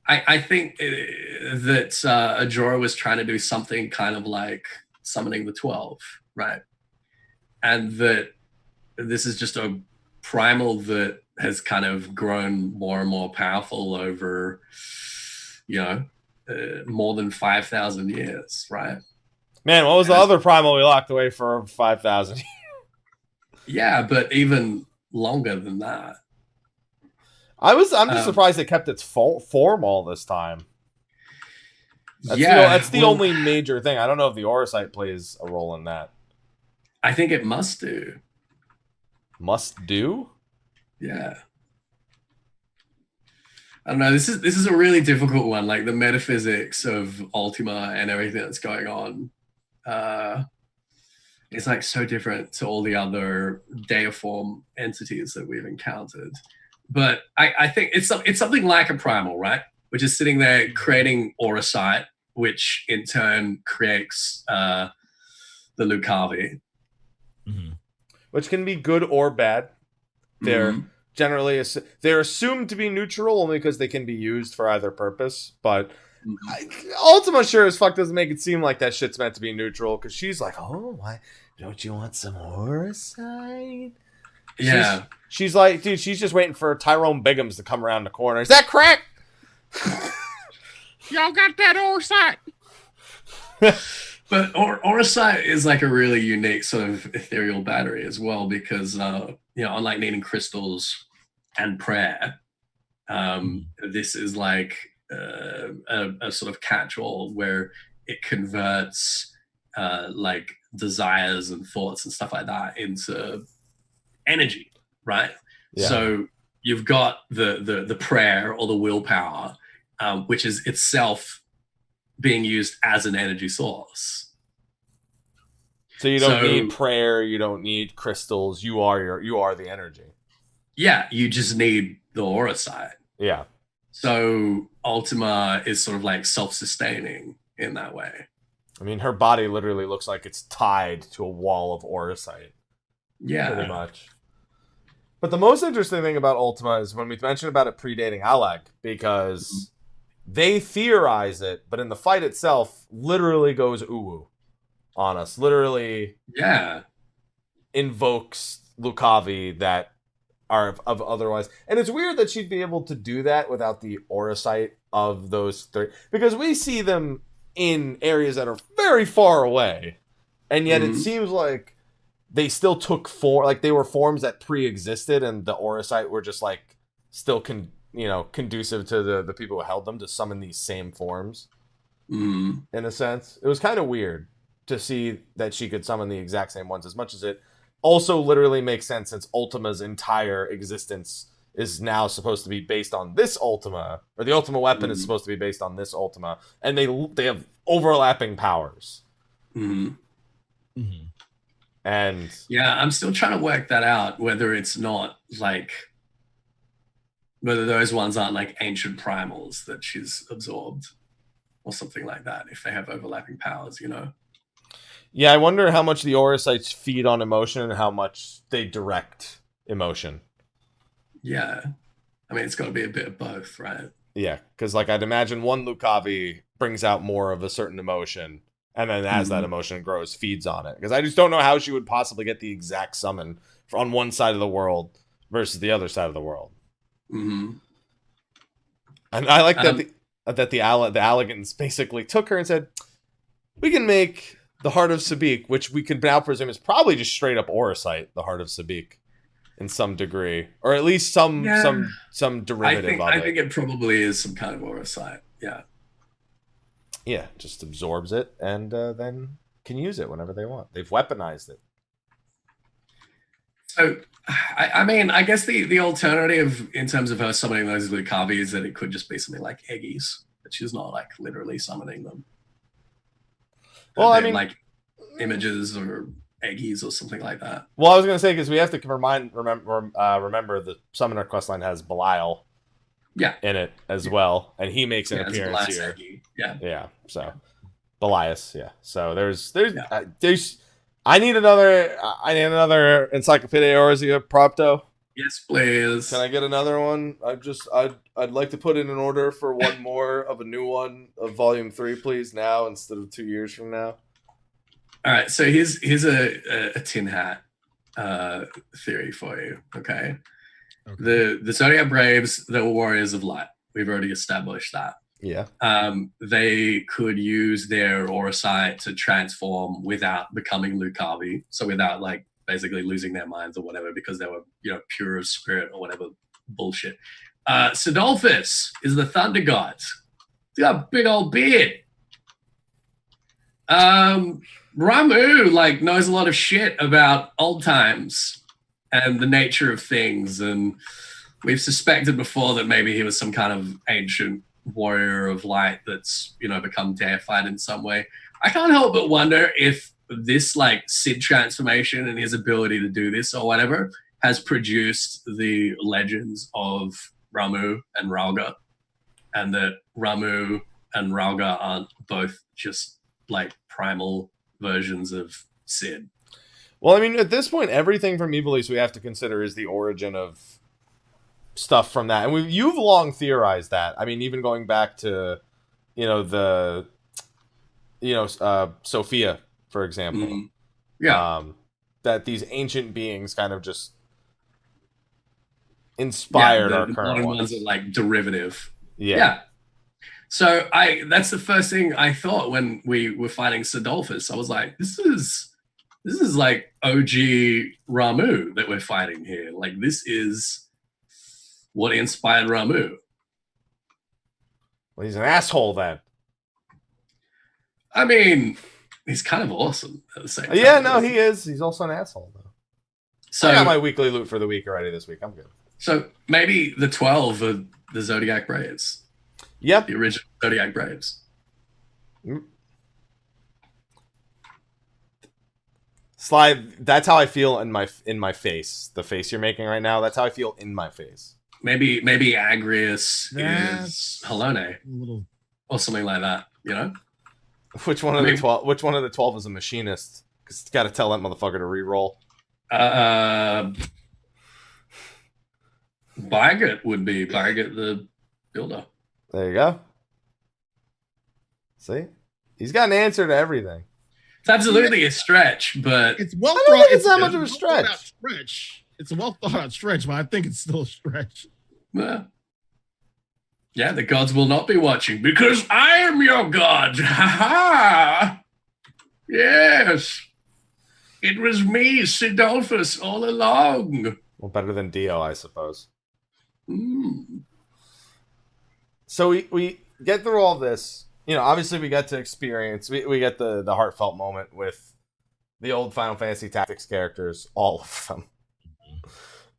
I think that Ajora was trying to do something kind of like summoning the 12, right? And that this is just a primal that has kind of grown more and more powerful over, more than 5,000 years, right? Man, what was the other primal we locked away for 5,000? Yeah, but even longer than that. I'm just surprised it kept its form all this time. That's the only major thing. I don't know if the aura sight plays a role in that. I think it must do. Must do? Yeah. I don't know. This is a really difficult one. Like the metaphysics of Ultima and everything that's going on. It's like so different to all the other deiform entities that we've encountered. But I think it's something like a primal, right? Which is sitting there creating aura sight, which in turn creates the Lucavi. Mm-hmm. Which can be good or bad. They're generally they're assumed to be neutral only because they can be used for either purpose. But Ultima sure as fuck doesn't make it seem like that shit's meant to be neutral because she's like, oh, why don't you want some aura sight? Yeah. She's like, dude, she's just waiting for Tyrone Biggums to come around the corner. Is that crack? Y'all got that aura sight? But aura sight is like a really unique sort of ethereal battery as well because, unlike needing crystals and prayer, this is like a sort of catch-all where it converts like desires and thoughts and stuff like that into energy, right? Yeah. So you've got the prayer or the willpower, which is itself being used as an energy source. So you don't need prayer, you don't need crystals, you are the energy. Yeah, you just need the aura sight. Yeah. So Ultima is sort of like self-sustaining in that way. I mean, her body literally looks like it's tied to a wall of aura sight. Yeah. Pretty much. But the most interesting thing about Ultima is when we mentioned about it predating Alec, because they theorize it, but in the fight itself, literally goes uwu on us. Literally invokes Lucavi that are of otherwise. And it's weird that she'd be able to do that without the aura sight of those three. Because we see them in areas that are very far away. And yet it seems like they still took form, like they were forms that pre-existed, and the aura sight were just like still conducive to the people who held them to summon these same forms. In a sense, it was kind of weird to see that she could summon the exact same ones, as much as it also literally makes sense since Ultima's entire existence is now supposed to be based on this Ultima, or the Ultima weapon is supposed to be based on this Ultima, and they have overlapping powers. And yeah, I'm still trying to work that out, whether it's not like, whether those ones aren't like ancient primals that she's absorbed or something like that, if they have overlapping powers, Yeah, I wonder how much the aura sights feed on emotion and how much they direct emotion. Yeah. I mean, it's got to be a bit of both, right? Yeah, because like I'd imagine one Lucavi brings out more of a certain emotion, and then as that emotion grows, feeds on it. Because I just don't know how she would possibly get the exact summon on one side of the world versus the other side of the world. And I like that the Allegans basically took her and said, we can make the Heart of Sabik, which we can now presume is probably just straight up aura sight, the Heart of Sabik, in some degree, or at least some derivative of it. I think it probably is some kind of aura sight. Yeah, just absorbs it and then can use it whenever they want. They've weaponized it. So, I mean, I guess the alternative in terms of her summoning those Lucavi is that it could just be something like Eggies, but she's not like literally summoning them. Well, I mean, like images or Eggies or something like that. Well, I was going to say, because we have to remember the Summoner questline has Belial in it as well, and he makes an appearance here. Yeah. So Belias, So there's I need another Encyclopedia Orzia Propto. Yes, please. Can I get another one? I'd like to put in an order for one more of a new one of Volume 3, please, now instead of 2 years from now. All right, so here's a tin hat theory for you. Okay. The Zodiac Braves, they were warriors of light. We've already established that. Yeah. They could use their aura sight to transform without becoming Lucavi, so without like basically losing their minds or whatever, because they were pure of spirit or whatever bullshit. Sidolphus is the thunder god. He's got a big old beard. Ramu like knows a lot of shit about old times and the nature of things, and we've suspected before that maybe he was some kind of ancient warrior of light that's, you know, become deified in some way. I can't help but wonder if this like Sid transformation and his ability to do this or whatever has produced the legends of Ramu and Ralga, and that Ramu and Ralga aren't both just like primal versions of Sid. Well, I mean, at this point, everything from Evilise we have to consider is the origin of stuff from that, and you've long theorized that. I mean, even going back to, you know, Sophia, for example. Mm-hmm. Yeah. That these ancient beings kind of just inspired our current ones. Are like derivative. Yeah. So that's the first thing I thought when we were fighting Sidolphus. I was like, this is like OG Ramu that we're fighting here. Like, this is what inspired Ramu. Well, he's an asshole then. I mean, he's kind of awesome at the same time. Yeah, no, he is. He's also an asshole, though. So I got my weekly loot for the week already this week. I'm good. So maybe the 12 are the Zodiac Braves. Yep. The original Zodiac Braves. Slyh, that's how I feel in my face. The face you're making right now, that's how I feel in my face. Maybe Agrius is Halone. Or something like that, you know? Which one of the 12? Which one of the 12 is a machinist? Because it's got to tell that motherfucker to re-roll. Barget would be Barget the builder. There you go. See, he's got an answer to everything. It's absolutely a stretch, but it's well. I don't think it's that much of a stretch. It's a well thought out stretch, but I think it's still a stretch. Yeah, the gods will not be watching because I am your god. Ha ha! Yes, it was me, Sidolphus, all along. Well, better than Dio, I suppose. Mm. So we get through all this. You know, obviously we get to experience, we get the heartfelt moment with the old Final Fantasy Tactics characters, all of them.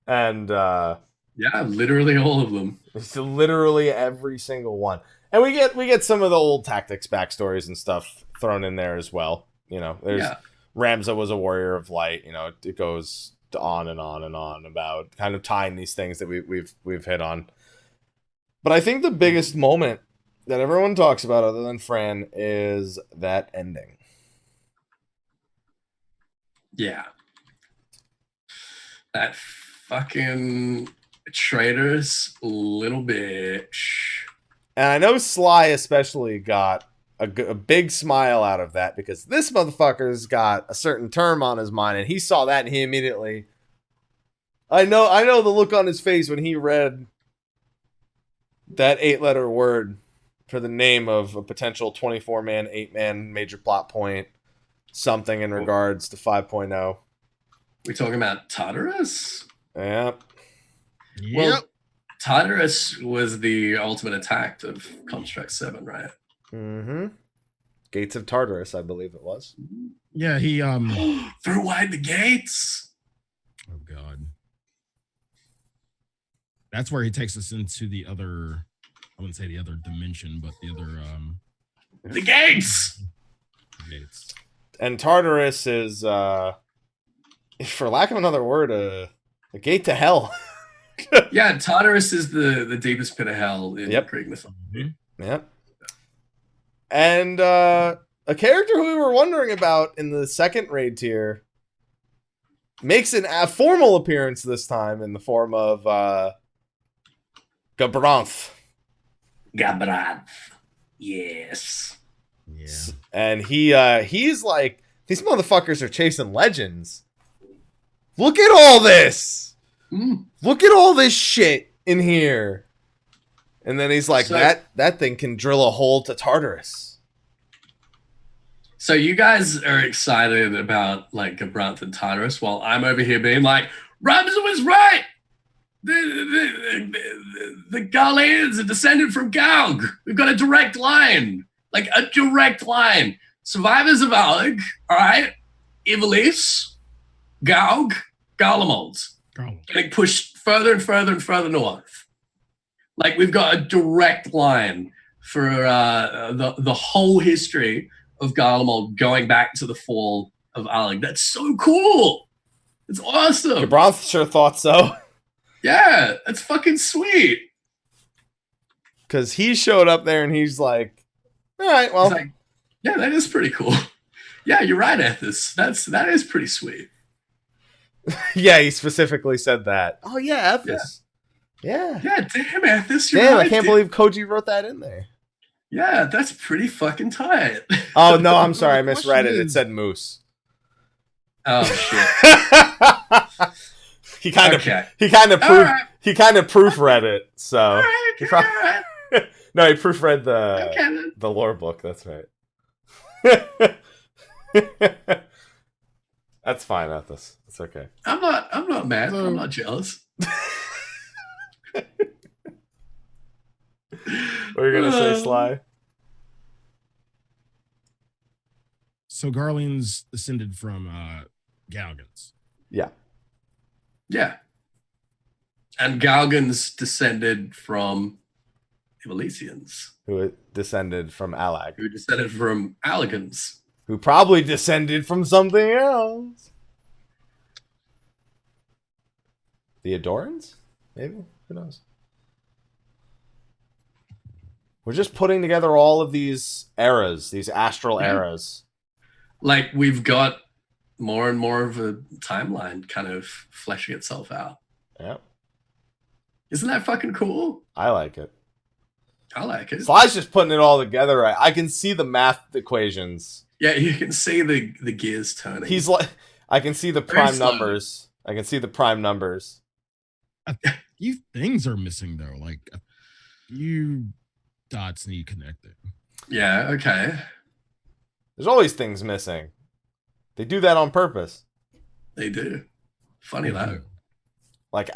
And, yeah, literally all of them. It's literally every single one. And we get some of the old Tactics backstories and stuff thrown in there as well. You know, there's Ramza was a warrior of light. You know, it goes on and on and on about kind of tying these things that we've hit on. But I think the biggest moment that everyone talks about other than Fran is that ending. Yeah. That fucking traitorous little bitch. And I know Slyh especially got a big smile out of that because this motherfucker's got a certain term on his mind and he saw that and he immediately... I know the look on his face when he read that 8-letter word for the name of a potential 24-man, 8-man major plot point, something in regards to 5.0. We talking about Tartarus? Yep. Well, Tartarus was the ultimate attack of Construct 7, right? Mm-hmm. Gates of Tartarus, I believe it was. Yeah, he threw wide the gates. Oh God. That's where he takes us into the other, I wouldn't say the other dimension, but the other the gates. Gates. And Tartarus is for lack of another word, a gate to hell. Yeah, Tartarus is the deepest pit of hell in Greek mythology. Yep. And a character who we were wondering about in the second raid tier makes a formal appearance this time in the form of Gabranth. Yes. Yeah. And he's like, these motherfuckers are chasing legends. Look at all this. Look at all this shit in here. And then he's like, that thing can drill a hole to Tartarus. So you guys are excited about like Gabranth and Tartarus while I'm over here being like, Ramza was right. The Garleans are descended from Gaug. We've got a direct line. Like a direct line. survivors of Alig, all right, Ivalice, Gaug, Garlemald, getting pushed further and further and further north. Like, we've got a direct line for the whole history of Garlemald going back to the fall of Alig. That's so cool. It's awesome. Gabranth sure thought so. Yeah, that's fucking sweet. Because he showed up there and he's like, all right, well. Like, yeah, that is pretty cool. Yeah, you're right, Ethys. That is pretty sweet. Yeah, he specifically said that. Oh, yeah, Ethys. Yeah. Yeah, damn, Ethys. Damn, right, I can't believe Koji wrote that in there. Yeah, that's pretty fucking tight. Oh, no, I'm sorry. I misread it. It said moose. Oh, shit. He kind of proofread it. So no, he proofread the lore book. That's right. That's fine, Ethys. It's okay. I'm not mad. I'm not jealous. What are you gonna say, Slyh? So Garlean's descended from Galgans. Yeah. Yeah. And Galgans descended from Ivalicians. Who descended from Alag. Who descended from Alligans. Who probably descended from something else. The Adorans? Maybe? Who knows? We're just putting together all of these eras, these astral eras. Like, we've got more and more of a timeline kind of fleshing itself out. Yeah. Isn't that fucking cool? I like it. I like it. Sly's just putting it all together. I can see the math equations. Yeah, you can see the gears turning. He's like, I can see the prime numbers. I can see the prime numbers. A few things are missing though. Like a few dots need connecting. Yeah, okay. There's always things missing. They do that on purpose. They do. Funny that. Like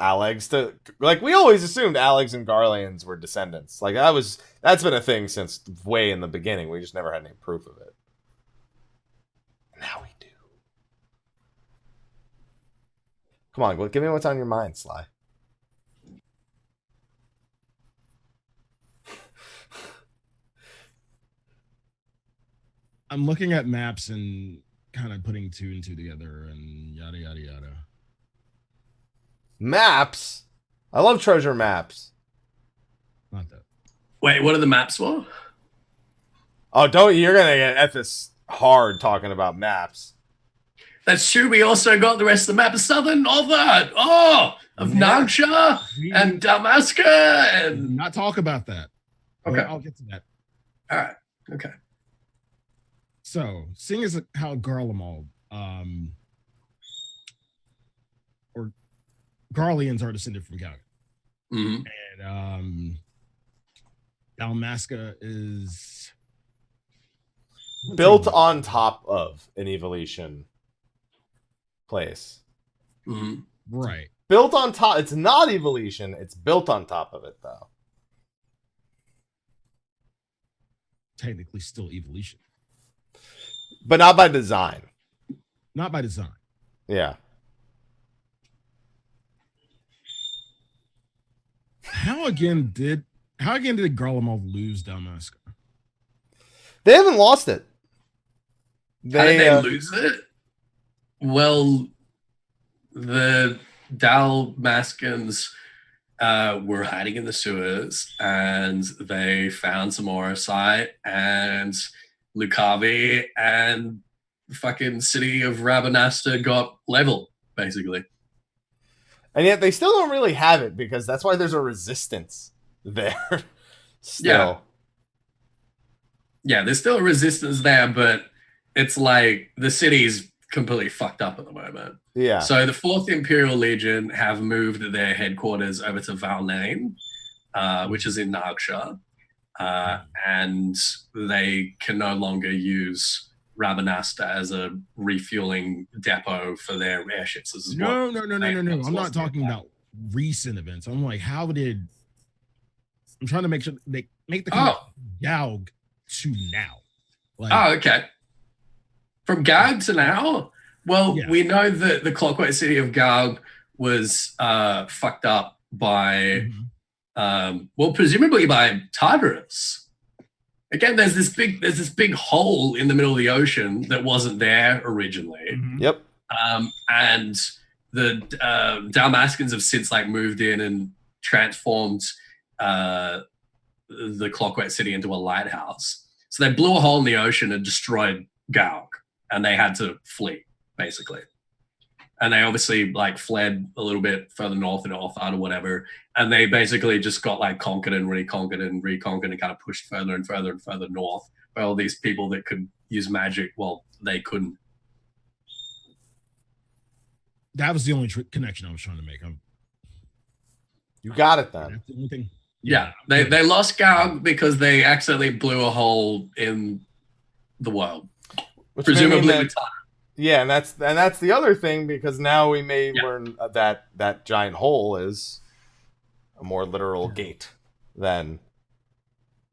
like we always assumed Alex and Garleans were descendants. Like that's been a thing since way in the beginning. We just never had any proof of it. Now we do. Come on, give me what's on your mind, Slyh. I'm looking at maps and kind of putting two and two together and yada yada yada. Maps? I love treasure maps. Not that. Wait, what are the maps for? Oh, you're gonna get Ethys hard talking about maps. That's true. We also got the rest of the map of Southern of that. Of Nagsha and Damascus and not talk about that. Okay, I'll get to that. All right. Okay. So, seeing as how Garlemald, or Garleans are descended from Galgan, and Dalmasca is built on top of an evolution place. Right. Built on top. It's not evolution. It's built on top of it, though. Technically, still evolution. But not by design. Not by design. Yeah. How again did Garlemald lose Dalmasca? They haven't lost it. How did they lose it? Well, the Dalmascans were hiding in the sewers, and they found some Orosite and Lucavi, and the fucking city of Rabanasta got level, basically. And yet they still don't really have it, because that's why there's a resistance there. Still. Yeah, there's still a resistance there, but it's like the city's completely fucked up at the moment. Yeah. So the 4th Imperial Legion have moved their headquarters over to Valnain, which is in Nagsha. And they can no longer use Rabanasta as a refueling depot for their airships. No. I'm not talking about recent events. I'm like, I'm trying to make sure they make the Galg to now. Like, okay. From Garg to now? Well, Yeah. we know that the Clockwork City of Garg was fucked up by, presumably by Tartarus. Again, there's this big hole in the middle of the ocean that wasn't there originally. Yep. And the Dalmaskins have since like moved in and transformed the Clockwork City into a lighthouse. So they blew a hole in the ocean and destroyed Garg, and they had to flee, basically. And they obviously like fled a little bit further north into Orthard or whatever, and they basically just got like conquered and reconquered and kind of pushed further and further and further north by all these people that could use magic. Well, they couldn't. That was the only connection I was trying to make. You got it then. That's the only thing. Yeah, they lost Garg because they accidentally blew a hole in the world, Which presumably. Yeah, and that's the other thing, because now we may learn that giant hole is a more literal gate than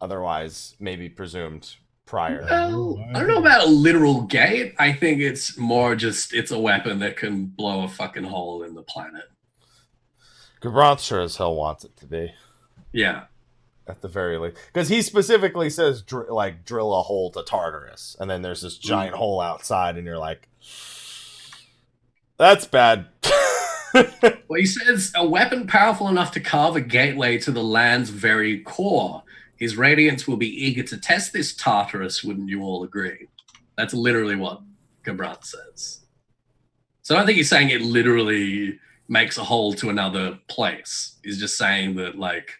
otherwise maybe presumed prior. Well, I don't know about a literal gate. I think it's more just it's a weapon that can blow a fucking hole in the planet. Gabranth sure as hell wants it to be. Yeah. At the very least. Because he specifically says drill a hole to Tartarus, and then there's this giant hole outside, and you're like, that's bad. Well, he says a weapon powerful enough to carve a gateway to the land's very core. His radiance will be eager to test this Tartarus, wouldn't you all agree? That's literally what Gabranth says. So I don't think he's saying it literally makes a hole to another place. He's just saying that, like,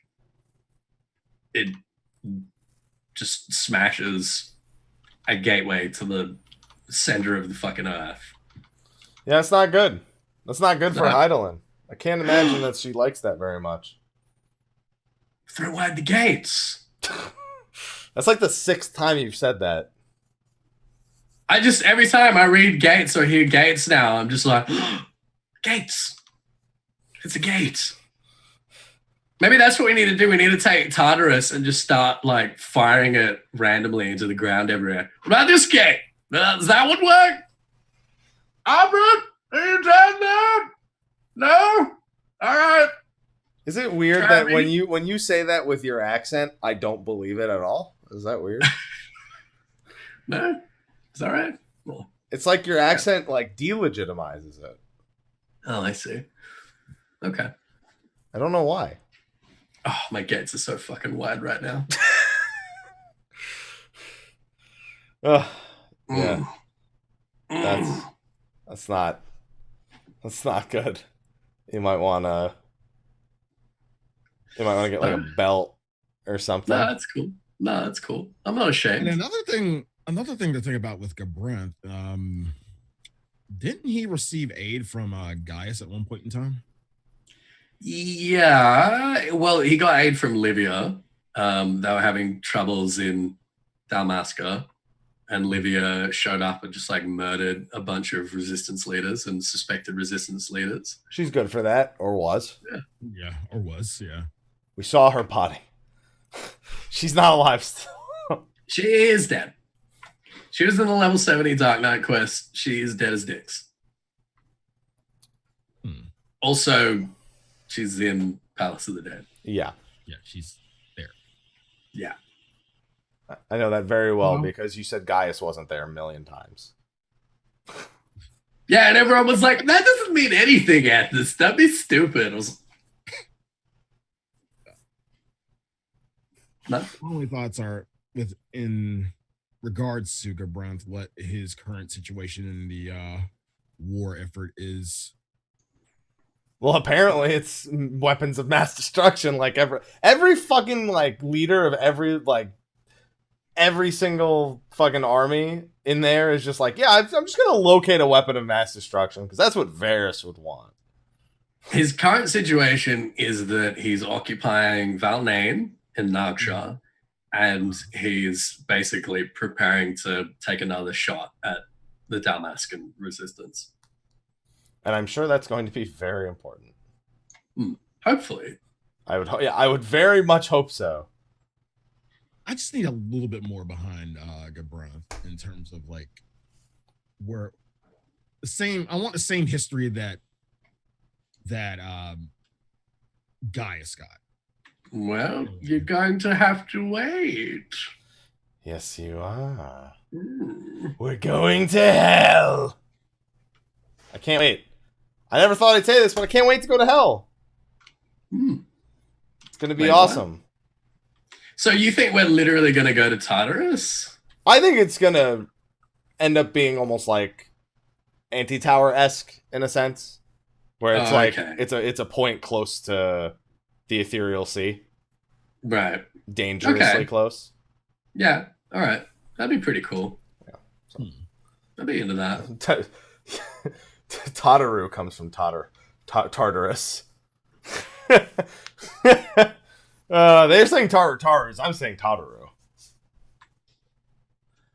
it just smashes a gateway to the center of the fucking earth. Yeah, it's not good. That's not good for Hydaelyn. I can't imagine that she likes that very much. Throw wide the gates. That's like the 6th time you've said that. Every time I read gates or hear gates now, I'm just like, gates. It's a gate. Maybe that's what we need to do. We need to take Tartarus and just start like firing it randomly into the ground everywhere. What about this gate? Does that one work? Albert, are you down there? No? All right. Is it weird that when you say that with your accent, I don't believe it at all? Is that weird? No? Is that right? Well, it's like your accent like delegitimizes it. Oh, I see. Okay. I don't know why. Oh, my gates are so fucking wide right now. Yeah. That's not good. You might want to get like a belt or something. No, that's cool. I'm not ashamed. And another thing to think about with Gabranth, didn't he receive aid from Gaius at one point in time? Yeah, well, he got aid from Livia. They were having troubles in Dalmasca, and Livia showed up and just like murdered a bunch of resistance leaders and suspected resistance leaders. She's good for that, or was. Yeah, or was, yeah. We saw her body. She's not alive still. She is dead. She was in the level 70 Dark Knight quest. She is dead as dicks. Also, she's in Palace of the Dead. Yeah. Yeah, she's there. Yeah. I know that very well because you said Gaius wasn't there a million times. Yeah, and everyone was like, that doesn't mean anything, Ethys. That'd be stupid. I was... My only thoughts are in regards to Gabranth, what his current situation in the war effort is. Well, apparently it's weapons of mass destruction. Like every fucking like leader of every single fucking army in there is just like, yeah, I'm just gonna locate a weapon of mass destruction because that's what Varys would want. His current situation is that he's occupying Valnain in Nagsha, and he's basically preparing to take another shot at the Dalmascan resistance. And I'm sure that's going to be very important. Hopefully. I would very much hope so. I just need a little bit more behind Gabranth in terms of like were the same. I want the same history that Gaius got. Well, you're going to have to wait. Yes, you are. Mm. We're going to hell. I can't wait. I never thought I'd say this, but I can't wait to go to hell. Mm. It's going to be awesome. What? So you think we're literally going to go to Tartarus? I think it's going to end up being almost like Anti-Tower-esque in a sense, where it's it's a point close to the Ethereal Sea. Right. Dangerously close. Yeah. All right. That'd be pretty cool. Yeah. So. I'd be into that. Tataru comes from Tartarus. They're saying Tartarus. I'm saying Tataru.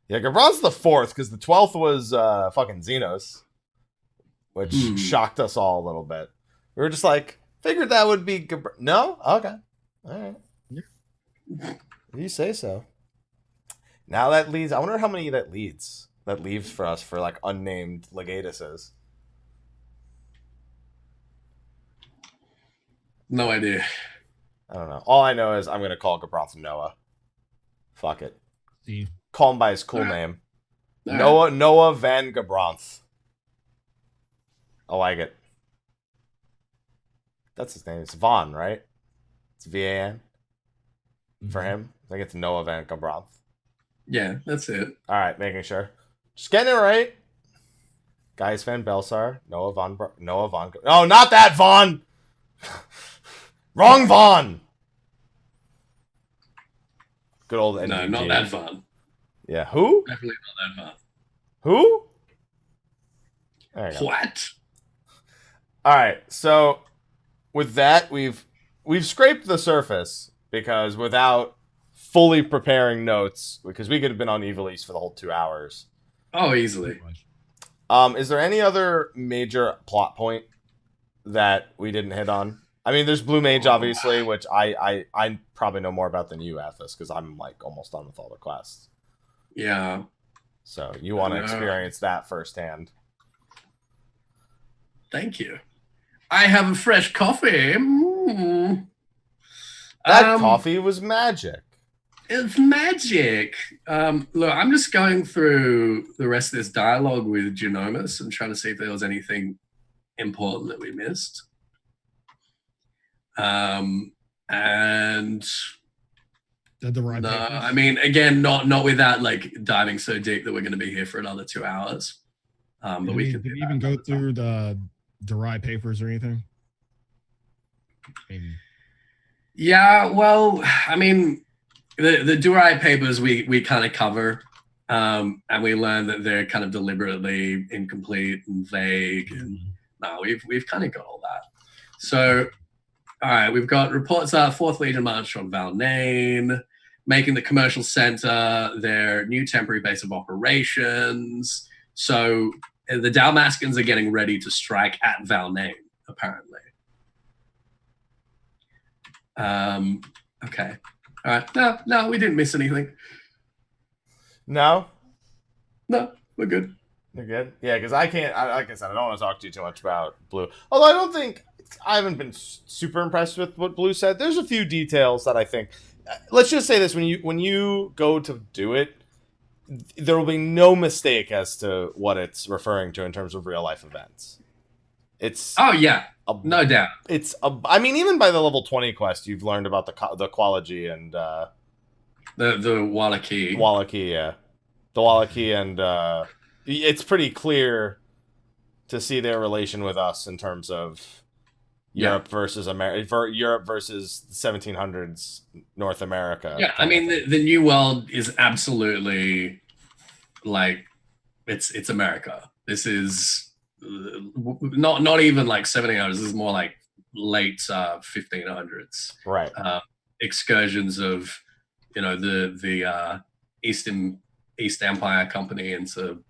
Yeah, Gabron's the 4th because the 12th was fucking Xenos, which shocked us all a little bit. We were just like, figured that would be No? Okay. All right. Yeah. You say so. Now that leads... I wonder how many that leaves for us for, like, unnamed legatuses. No idea. I don't know. All I know is I'm going to call Gabronth Noah. Fuck it. See. Call him by his cool name. Noah Van Gabronth. I like it. That's his name. It's Vaughn, right? It's V-A-N for him. I think it's Noah Van Gabronth. Yeah, that's it. All right, making sure. Just getting it right. Gaius Van Belsar. Noah Von. Oh, not that Vaughn! Wrong Vaughn! Good old NVG. No, not that Vaughn. Yeah, who? Definitely not that Vaughn. Who? There you go. What? All right, so with that, we've scraped the surface because without fully preparing notes, because we could have been on Evil East for the whole 2 hours. Oh, easily. Is there any other major plot point that we didn't hit on? I mean, there's Blue Mage, obviously, which I probably know more about than you, Ethys, because I'm like almost done with all the quests. Yeah. So you want to experience that firsthand. Thank you. I have a fresh coffee. That coffee was magic. It's magic. Look, I'm just going through the rest of this dialogue with Genomus and trying to see if there was anything important that we missed. And I mean, again, not with that like diving so deep that we're going to be here for another 2 hours. But we could even go through the Durai papers or anything. Maybe. Yeah, well, I mean, the Durai papers we kind of cover, and we learn that they're kind of deliberately incomplete and vague. And no, we've kind of got all that. So, all right, we've got reports of 4th Legion march on Valnain, making the commercial center their new temporary base of operations. So the Dalmaskins are getting ready to strike at Valnain, apparently. Okay. All right. No, we didn't miss anything. No, we're good. You're good. Yeah, because I can't. Like I said, I don't want to talk to you too much about Blue. Although I haven't been super impressed with what Blue said. There's a few details that I think. Let's just say this: when you go to do it, there will be no mistake as to what it's referring to in terms of real life events. It's no doubt. I mean, even by the level 20 quest, you've learned about the Qualogy and the Wallachie. Wallachie, yeah, the Wallachie, and it's pretty clear to see their relation with us in terms of Europe versus America, Europe versus 1700s North America. Yeah, I mean the New World is absolutely like it's America. This is not even like 1700s. This is more like late 1500s. Right. Excursions of the East Empire Company into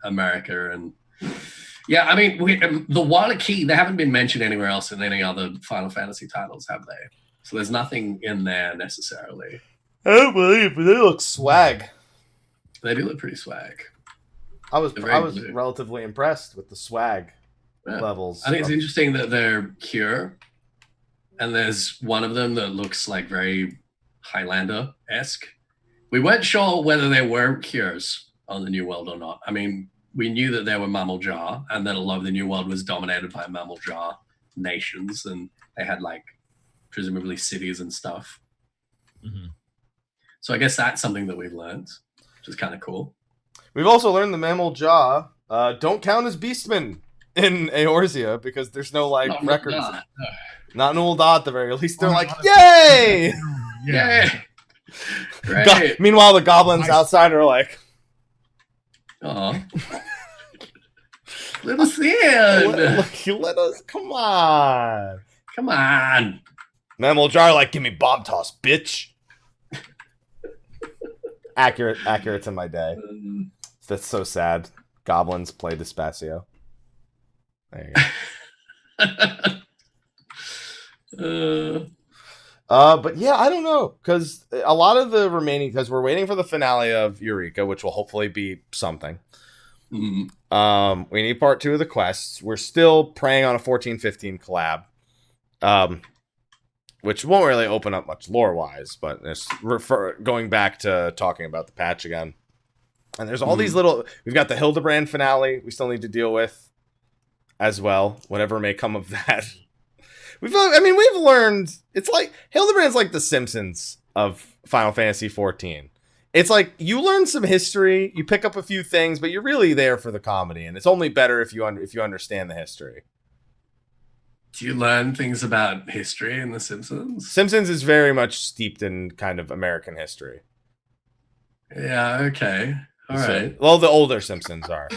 America and. Yeah, I mean, the Wallachie, they haven't been mentioned anywhere else in any other Final Fantasy titles, have they? So there's nothing in there necessarily. I don't believe it, but they look swag. They do look pretty swag. I was relatively impressed with the swag levels. I think it's interesting that they're Cure, and there's one of them that looks like very Highlander-esque. We weren't sure whether there were Cures on the New World or not. I mean, we knew that there were Mammal Jar, and that a lot of the New World was dominated by Mammal Jar nations, and they had like presumably cities and stuff. Mm-hmm. So I guess that's something that we've learned, which is kind of cool. We've also learned the Mammal Jaw don't count as beastmen in Eorzea because there's no like records. Not in Ul'dah at the very least. They're like, yay! Yay! Great. Meanwhile, the goblins outside are like, oh, let us in. Let us. Come on. Mammal Jar like, give me bomb toss, bitch. Accurate to my day. That's so sad. Goblins play Despacio. There you go. But yeah, I don't know, because a lot of the remaining, because we're waiting for the finale of Eureka, which will hopefully be something. Mm-hmm. We need part 2 of the quests. We're still praying on a 14-15 collab, which won't really open up much lore-wise, but it's going back to talking about the patch again. And there's all these little... We've got the Hildebrand finale we still need to deal with as well, whatever may come of that. We've learned... It's like... Hildebrand's like the Simpsons of Final Fantasy XIV. It's like, you learn some history, you pick up a few things, but you're really there for the comedy, and it's only better if you understand the history. Do you learn things about history in The Simpsons? Simpsons is very much steeped in kind of American history. Yeah, okay. All right. Well, the older Simpsons are.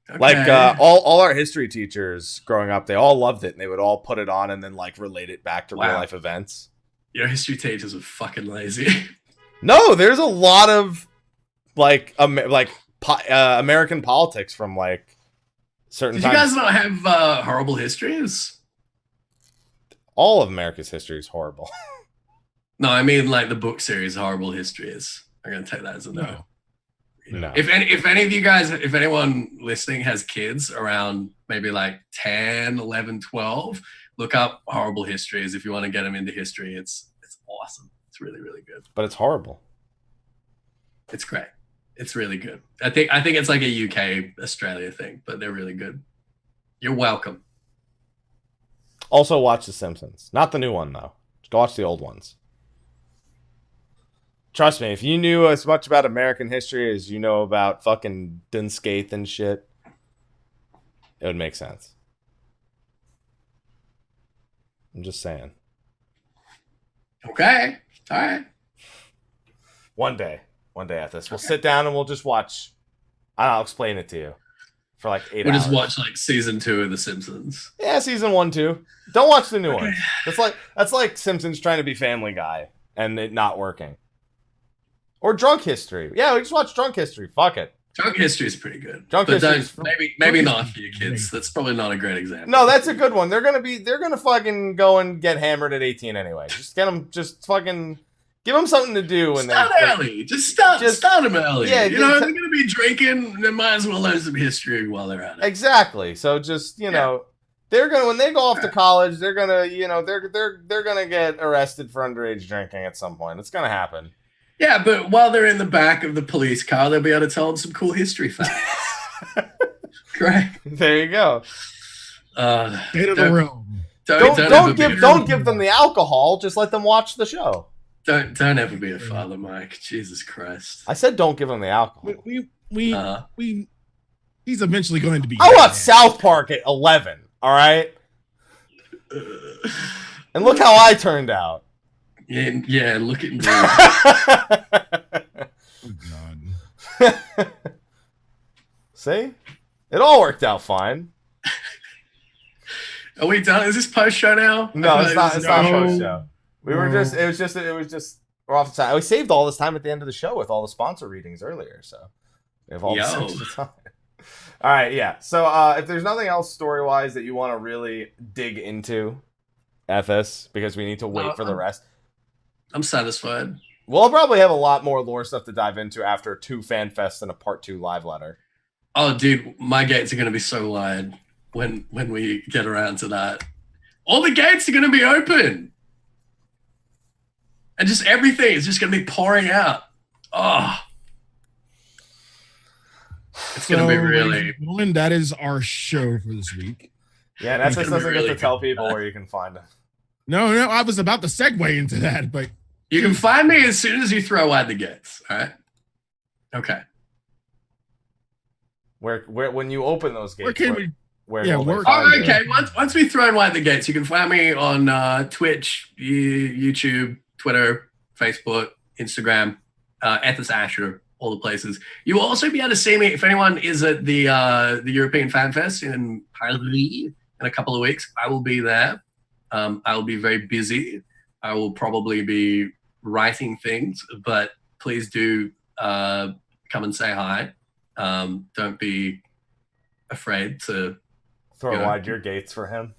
Okay. Like, all our history teachers growing up, they all loved it, and they would all put it on and then, like, relate it back to real-life events. Your history teachers are fucking lazy. No, there's a lot of, like, American politics from, like, certain times. Did you guys not have horrible histories? All of America's history is horrible. No, I mean, like, the book series Horrible Histories. I'm going to take that as a no. No. If any of you guys, if anyone listening has kids around maybe like 10, 11, 12, look up Horrible Histories if you want to get them into history. It's awesome. It's really, really good. But it's horrible. It's great. It's really good. I think it's like a UK, Australia thing, but they're really good. You're welcome. Also watch The Simpsons. Not the new one, though. Just go watch the old ones. Trust me, if you knew as much about American history as you know about fucking Dunskaith and shit, it would make sense. I'm just saying. Okay. All right. One day, Ethys. We'll sit down and we'll just watch. I'll explain it to you for like 8 hours. We'll just watch like season 2 of The Simpsons. Yeah, season 1, 2. Don't watch the new one. That's like Simpsons trying to be Family Guy and it not working. Or Drunk History. Yeah, we just watch Drunk History. Fuck it. Drunk History is pretty good. Maybe not for your kids. That's probably not a great example. No, that's a good one. They're gonna fucking go and get hammered at 18 anyway. Just give them something to do when start early. Just start them early. Yeah, they're gonna be drinking. They might as well learn some history while they're at it. Exactly. So just know, they're gonna when they go off to college, they're gonna they're gonna get arrested for underage drinking at some point. It's gonna happen. Yeah, but while they're in the back of the police car, they'll be able to tell them some cool history facts. Great. There you go. Get in the room. Don't give them the alcohol. Just let them watch the show. Don't ever be a father, Mike. Jesus Christ. I said don't give them the alcohol. He's eventually going to be. I watched South Park at 11. All right. And look how I turned out. Yeah, look at me. Oh, God. See? It all worked out fine. Are we done? Is this post show now? No, it's not post show. It was just we're off the time. We saved all this time at the end of the show with all the sponsor readings earlier, so we have all this extra time. All right, yeah. So if there's nothing else story-wise that you want to really dig into, Ethys, because we need to wait for the rest. I'm satisfied. We'll probably have a lot more lore stuff to dive into after 2 fan fests and a part 2 live letter. Oh, dude, my gates are going to be so wide when we get around to that. All the gates are going to be open. And just everything is just going to be pouring out. Oh. It's going to be really... And that is our show for this week. Yeah, and Ethys doesn't get to tell people where you can find them. No, I was about to segue into that, but... You can find me as soon as you throw wide the gates, all right? Okay. Where when you open those gates, okay. Once we throw wide the gates, you can find me on Twitch, YouTube, Twitter, Facebook, Instagram, Ethys Asher, all the places. You will also be able to see me if anyone is at the European Fan Fest in Paris in a couple of weeks. I will be there. I will be very busy. I will probably be writing things, but please do come and say hi. Don't be afraid to throw wide your gates for him.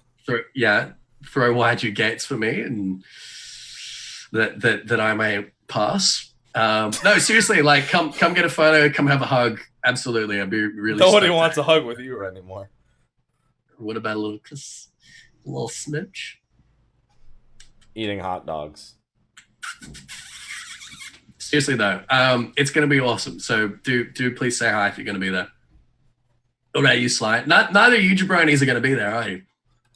Throw wide your gates for me, and that I may pass. No, seriously, like come get a photo, come have a hug. Absolutely, I'd be really. Nobody wants a hug with you anymore. What about a little kiss, a little smidge? Eating hot dogs. Seriously though, it's going to be awesome. So do please say hi if you're going to be there. What about you, Slyh? Neither you jabronis are going to be there, are you?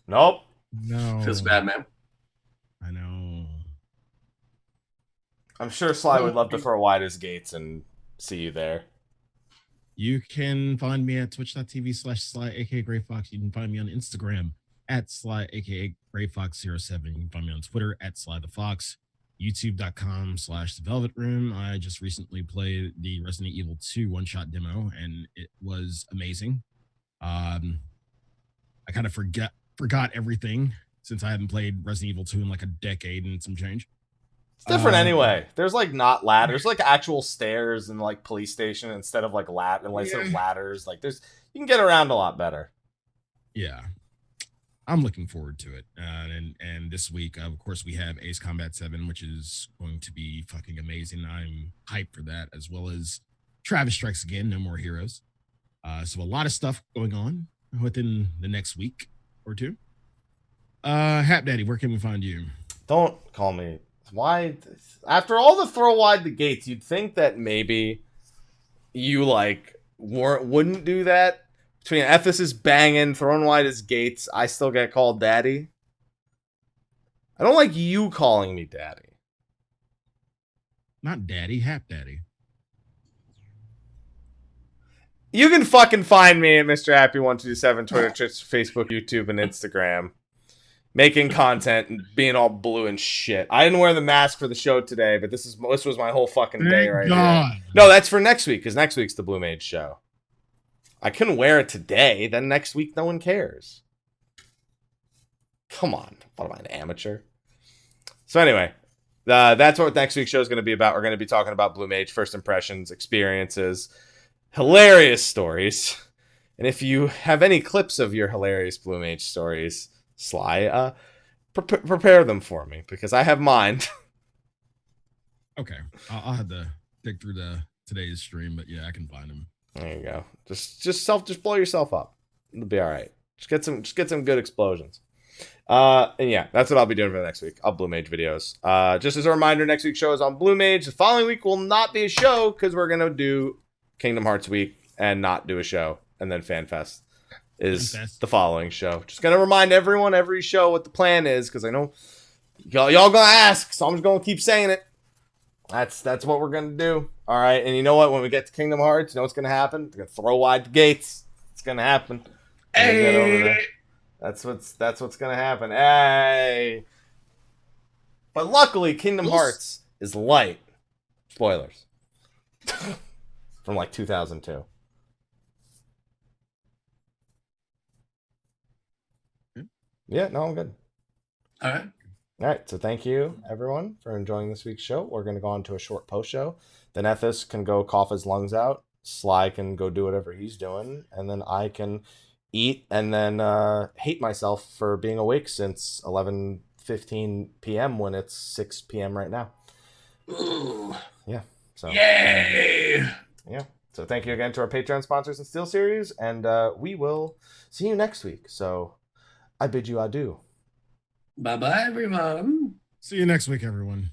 Nope. No. Feels bad, man. I know. I'm sure Slyh would love to throw wide his gates and see you there. You can find me at twitch.tv/Slyh, aka Greyfox. You can find me on Instagram at Slyh, aka Greyfox07. You can find me on Twitter at Slythefox. YouTube.com/The Velvet Room. I just recently played the Resident Evil 2 one-shot demo, and it was amazing. I kind of forgot everything since I haven't played Resident Evil 2 in like a decade and some change. It's different anyway. There's like not ladders, like actual stairs and like police station instead of like instead of ladders. Like you can get around a lot better. Yeah. I'm looking forward to it. And this week, of course, we have Ace Combat 7, which is going to be fucking amazing. I'm hyped for that, as well as Travis Strikes Again, No More Heroes. So a lot of stuff going on within the next week or two. Hap Daddy, where can we find you? Don't call me. Why? After all the throw wide the gates, you'd think that maybe you like wouldn't do that. Between Ethys is banging, throwing wide his gates, I still get called daddy. I don't like you calling me daddy. Not daddy, Hap Daddy. You can fucking find me at Mr. Happy1227, Twitter, Twitch, Facebook, YouTube, and Instagram. Making content and being all blue and shit. I didn't wear the mask for the show today, but this was my whole fucking day right here. No, that's for next week, because next week's the Blue Mage show. I couldn't wear it today, then next week no one cares. Come on. What am I, an amateur? So anyway, that's what next week's show is going to be about. We're going to be talking about Blue Mage, first impressions, experiences, hilarious stories. And if you have any clips of your hilarious Blue Mage stories, Slyh, prepare them for me, because I have mine. Okay. I'll have to dig through today's stream, but yeah, I can find them. There you go. Just blow yourself up. It'll be all right. Just get some good explosions. And yeah, that's what I'll be doing for the next week. I'll Blue Mage videos. Just as a reminder, next week's show is on Blue Mage. The following week will not be a show because we're gonna do Kingdom Hearts week and not do a show, and then FanFest is the following show. Just gonna remind everyone every show what the plan is, because I know y'all gonna ask, so I'm just gonna keep saying it. That's what we're gonna do. All right, and you know what? When we get to Kingdom Hearts, you know what's gonna happen? They're gonna throw wide the gates. It's gonna happen. Hey, that's what's gonna happen. Hey, but luckily, Kingdom Hearts is light. Spoilers from like 2002. Yeah, no, I'm good. All right. All right, so thank you, everyone, for enjoying this week's show. We're going to go on to a short post show. Then Ethys can go cough his lungs out. Slyh can go do whatever he's doing. And then I can eat and then hate myself for being awake since 11:15 p.m. when it's 6 p.m. right now. Ooh. Yeah. So. Yay! Yeah. So thank you again to our Patreon sponsors and Steel Series, and we will see you next week. So I bid you adieu. Bye-bye, everyone. See you next week, everyone.